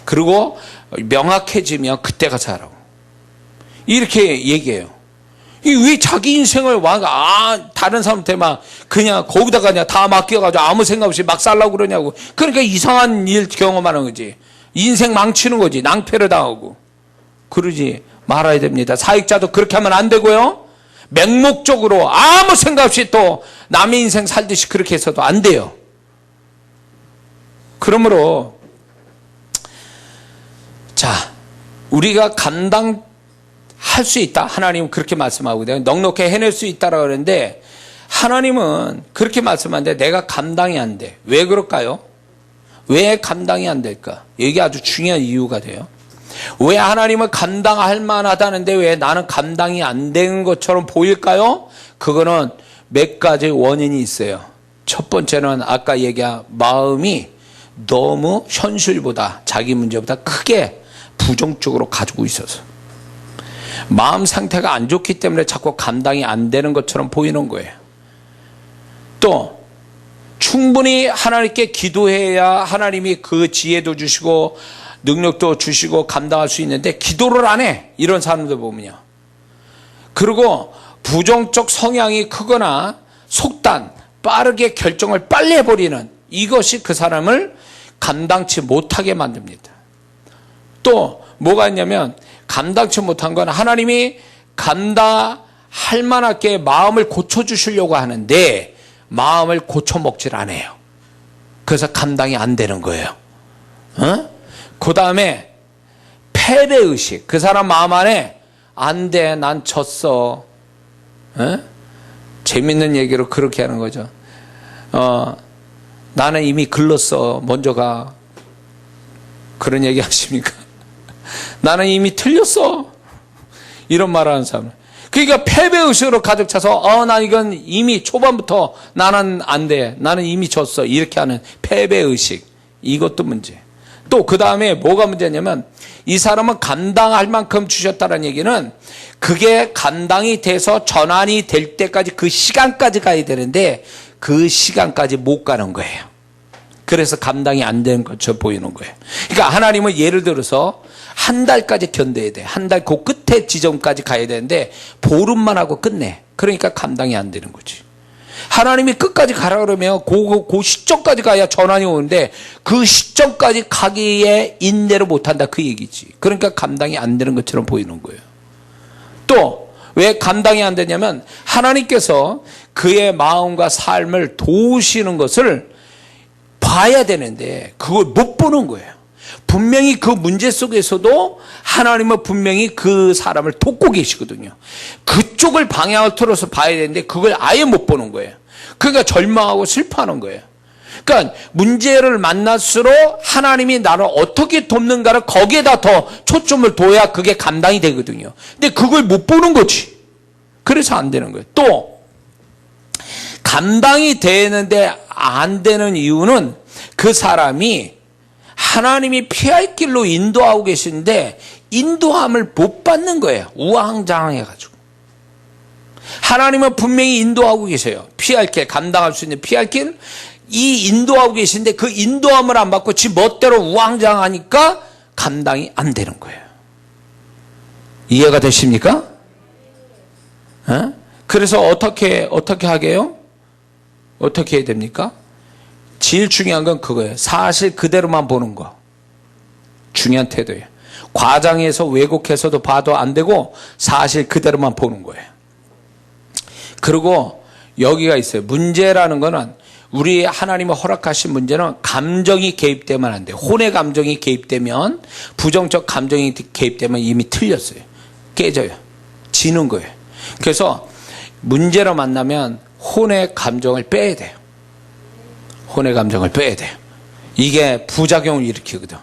그리고 명확해지면 그때 가서 하라고. 이렇게 얘기해요. 왜 자기 인생을 다른 사람한테 막 그냥 거기다가 그냥 다 맡겨가지고 아무 생각 없이 막 살라고 그러냐고. 그러니까 이상한 일 경험하는 거지. 인생 망치는 거지. 낭패를 당하고. 그러지 말아야 됩니다. 사역자도 그렇게 하면 안 되고요. 맹목적으로 아무 생각 없이 또 남의 인생 살듯이 그렇게 해서도 안 돼요. 그러므로 자, 우리가 감당할 수 있다. 하나님은 그렇게 말씀하거든요. 넉넉히 해낼 수 있다라고 그러는데 하나님은 그렇게 말씀하는데 내가 감당이 안 돼. 왜 그럴까요? 왜 감당이 안 될까? 이게 아주 중요한 이유가 돼요. 왜 하나님은 감당할 만하다는데 왜 나는 감당이 안 되는 것처럼 보일까요? 그거는 몇 가지 원인이 있어요. 첫 번째는 아까 얘기한 마음이 너무 현실보다 자기 문제보다 크게 부정적으로 가지고 있어서 마음 상태가 안 좋기 때문에 자꾸 감당이 안 되는 것처럼 보이는 거예요. 또 충분히 하나님께 기도해야 하나님이 그 지혜도 주시고 능력도 주시고 감당할 수 있는데 기도를 안 해. 이런 사람들 보면요. 그리고 부정적 성향이 크거나 속단, 빠르게 결정을 빨리 해버리는 이것이 그 사람을 감당치 못하게 만듭니다. 또 뭐가 있냐면 감당치 못한 건 하나님이 감당할 만하게 마음을 고쳐주시려고 하는데 마음을 고쳐먹질 않아요. 그래서 감당이 안 되는 거예요. 그 다음에 패배의식. 그 사람 마음 안에 안 돼, 난 졌어. 재밌는 얘기로 그렇게 하는 거죠. 나는 이미 글렀어. 먼저 가. 그런 얘기 하십니까? 나는 이미 틀렸어. 이런 말을 하는 사람. 그러니까 패배의식으로 가득 차서 나 이건 이미 초반부터 나는 안 돼. 나는 이미 졌어. 이렇게 하는 패배의식. 이것도 문제. 또 그 다음에 뭐가 문제냐면 이 사람은 감당할 만큼 주셨다는 얘기는 그게 감당이 돼서 전환이 될 때까지 그 시간까지 가야 되는데 그 시간까지 못 가는 거예요. 그래서 감당이 안 되는 것처럼 보이는 거예요. 그러니까 하나님은 예를 들어서 한 달까지 견뎌야 돼. 한 달 그 끝에 지점까지 가야 되는데 보름만 하고 끝내. 그러니까 감당이 안 되는 거지. 하나님이 끝까지 가라 그러면 그 시점까지 가야 전환이 오는데 그 시점까지 가기에 인내를 못한다 그 얘기지. 그러니까 감당이 안 되는 것처럼 보이는 거예요. 또 왜 감당이 안 되냐면 하나님께서 그의 마음과 삶을 도우시는 것을 봐야 되는데 그걸 못 보는 거예요. 분명히 그 문제 속에서도 하나님은 분명히 그 사람을 돕고 계시거든요. 그쪽을 방향을 틀어서 봐야 되는데 그걸 아예 못 보는 거예요. 그러니까 절망하고 슬퍼하는 거예요. 그러니까 문제를 만날수록 하나님이 나를 어떻게 돕는가를 거기에다 더 초점을 둬야 그게 감당이 되거든요. 근데 그걸 못 보는 거지. 그래서 안 되는 거예요. 또 감당이 되는데 안 되는 이유는 그 사람이 하나님이 피할 길로 인도하고 계신데 인도함을 못 받는 거예요. 우왕좌왕해가지고. 하나님은 분명히 인도하고 계세요. 피할 길, 감당할 수 있는 피할 길, 이 인도하고 계신데 그 인도함을 안 받고 지 멋대로 우왕좌왕하니까 감당이 안 되는 거예요. 이해가 되십니까? 그래서 어떻게 하게요? 어떻게 해야 됩니까? 제일 중요한 건 그거예요. 사실 그대로만 보는 거. 중요한 태도예요. 과장해서 왜곡해서도 봐도 안 되고 사실 그대로만 보는 거예요. 그리고 여기가 있어요. 문제라는 거는 우리 하나님이 허락하신 문제는 감정이 개입되면 안 돼요. 혼의 감정이 개입되면 부정적 감정이 개입되면 이미 틀렸어요. 깨져요. 지는 거예요. 그래서 문제로 만나면 혼의 감정을 빼야 돼요. 혼의 감정을 빼야 돼요. 이게 부작용을 일으키거든.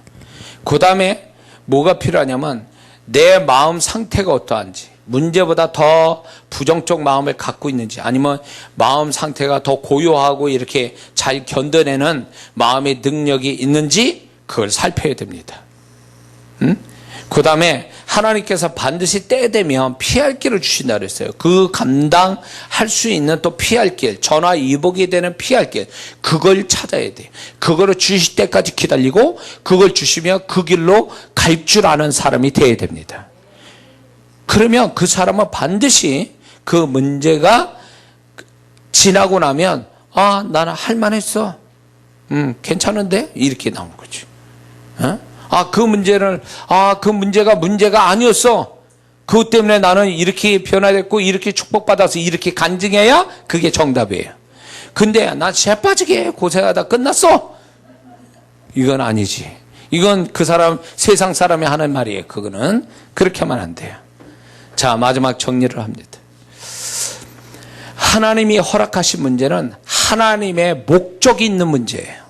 그 다음에 뭐가 필요하냐면 내 마음 상태가 어떠한지, 문제보다 더 부정적 마음을 갖고 있는지, 아니면 마음 상태가 더 고요하고 이렇게 잘 견뎌내는 마음의 능력이 있는지 그걸 살펴야 됩니다. 그 다음에 하나님께서 반드시 때 되면 피할 길을 주신다 그랬어요. 그 감당할 수 있는 또 피할 길, 전화위복이 되는 피할 길, 그걸 찾아야 돼요. 그거를 주실 때까지 기다리고 그걸 주시면 그 길로 갈 줄 아는 사람이 되어야 됩니다. 그러면 그 사람은 반드시 그 문제가 지나고 나면 나는 할만했어. 괜찮은데? 이렇게 나오는 거지. 그 문제가 문제가 아니었어. 그것 때문에 나는 이렇게 변화됐고 이렇게 축복받아서 이렇게 간증해야 그게 정답이에요. 근데 나 재빠지게 고생하다 끝났어. 이건 아니지. 이건 그 사람, 세상 사람이 하는 말이에요. 그거는 그렇게 하면 안 돼요. 자, 마지막 정리를 합니다. 하나님이 허락하신 문제는 하나님의 목적이 있는 문제예요.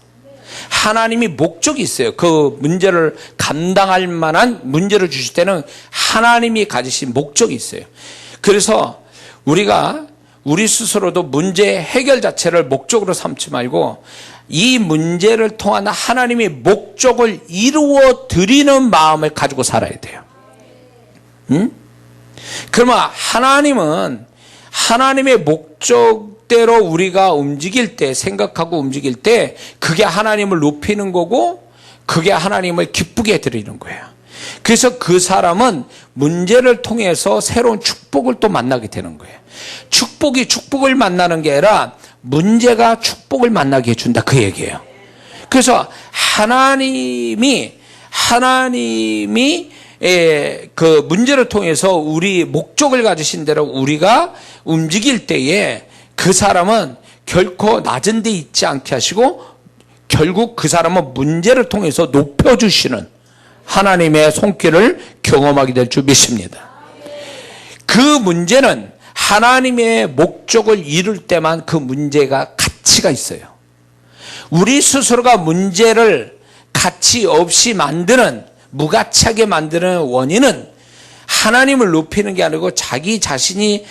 하나님이 목적이 있어요. 그 문제를 감당할 만한 문제를 주실 때는 하나님이 가지신 목적이 있어요. 그래서 우리가 우리 스스로도 문제 해결 자체를 목적으로 삼지 말고 이 문제를 통한 하나님의 목적을 이루어 드리는 마음을 가지고 살아야 돼요. 그러면 하나님은 하나님의 목적대로 우리가 움직일 때, 생각하고 움직일 때 그게 하나님을 높이는 거고 그게 하나님을 기쁘게 해드리는 거예요. 그래서 그 사람은 문제를 통해서 새로운 축복을 또 만나게 되는 거예요. 축복이 축복을 만나는 게 아니라 문제가 축복을 만나게 해준다 그 얘기예요. 그래서 하나님이 그 문제를 통해서 우리 목적을 가지신 대로 우리가 움직일 때에 그 사람은 결코 낮은 데 있지 않게 하시고 결국 그 사람은 문제를 통해서 높여주시는 하나님의 손길을 경험하게 될 줄 믿습니다. 그 문제는 하나님의 목적을 이룰 때만 그 문제가 가치가 있어요. 우리 스스로가 문제를 가치 없이 만드는, 무가치하게 만드는 원인은 하나님을 높이는 게 아니고 자기 자신을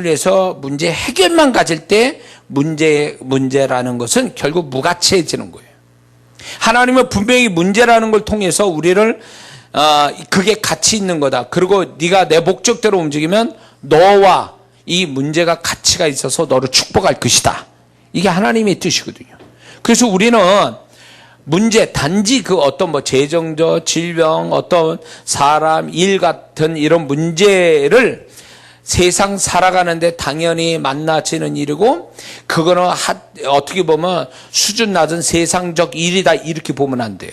위해서 문제 해결만 가질 때 문제라는 것은 결국 무가치해지는 거예요. 하나님은 분명히 문제라는 걸 통해서 우리를 그게 가치 있는 거다. 그리고 네가 내 목적대로 움직이면 너와 이 문제가 가치가 있어서 너를 축복할 것이다. 이게 하나님의 뜻이거든요. 그래서 우리는 문제, 단지 그 어떤 재정적, 질병, 어떤 사람, 일 같은 이런 문제를 세상 살아가는데 당연히 만나지는 일이고, 그거는 어떻게 보면 수준 낮은 세상적 일이다, 이렇게 보면 안 돼요.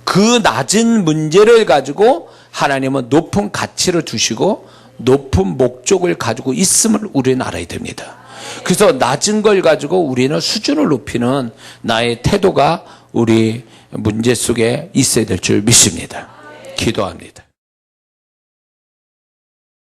그 낮은 문제를 가지고 하나님은 높은 가치를 두시고 높은 목적을 가지고 있음을 우리는 알아야 됩니다. 그래서 낮은 걸 가지고 우리는 수준을 높이는 나의 태도가 우리 문제 속에 있어야 될 줄 믿습니다. 기도합니다.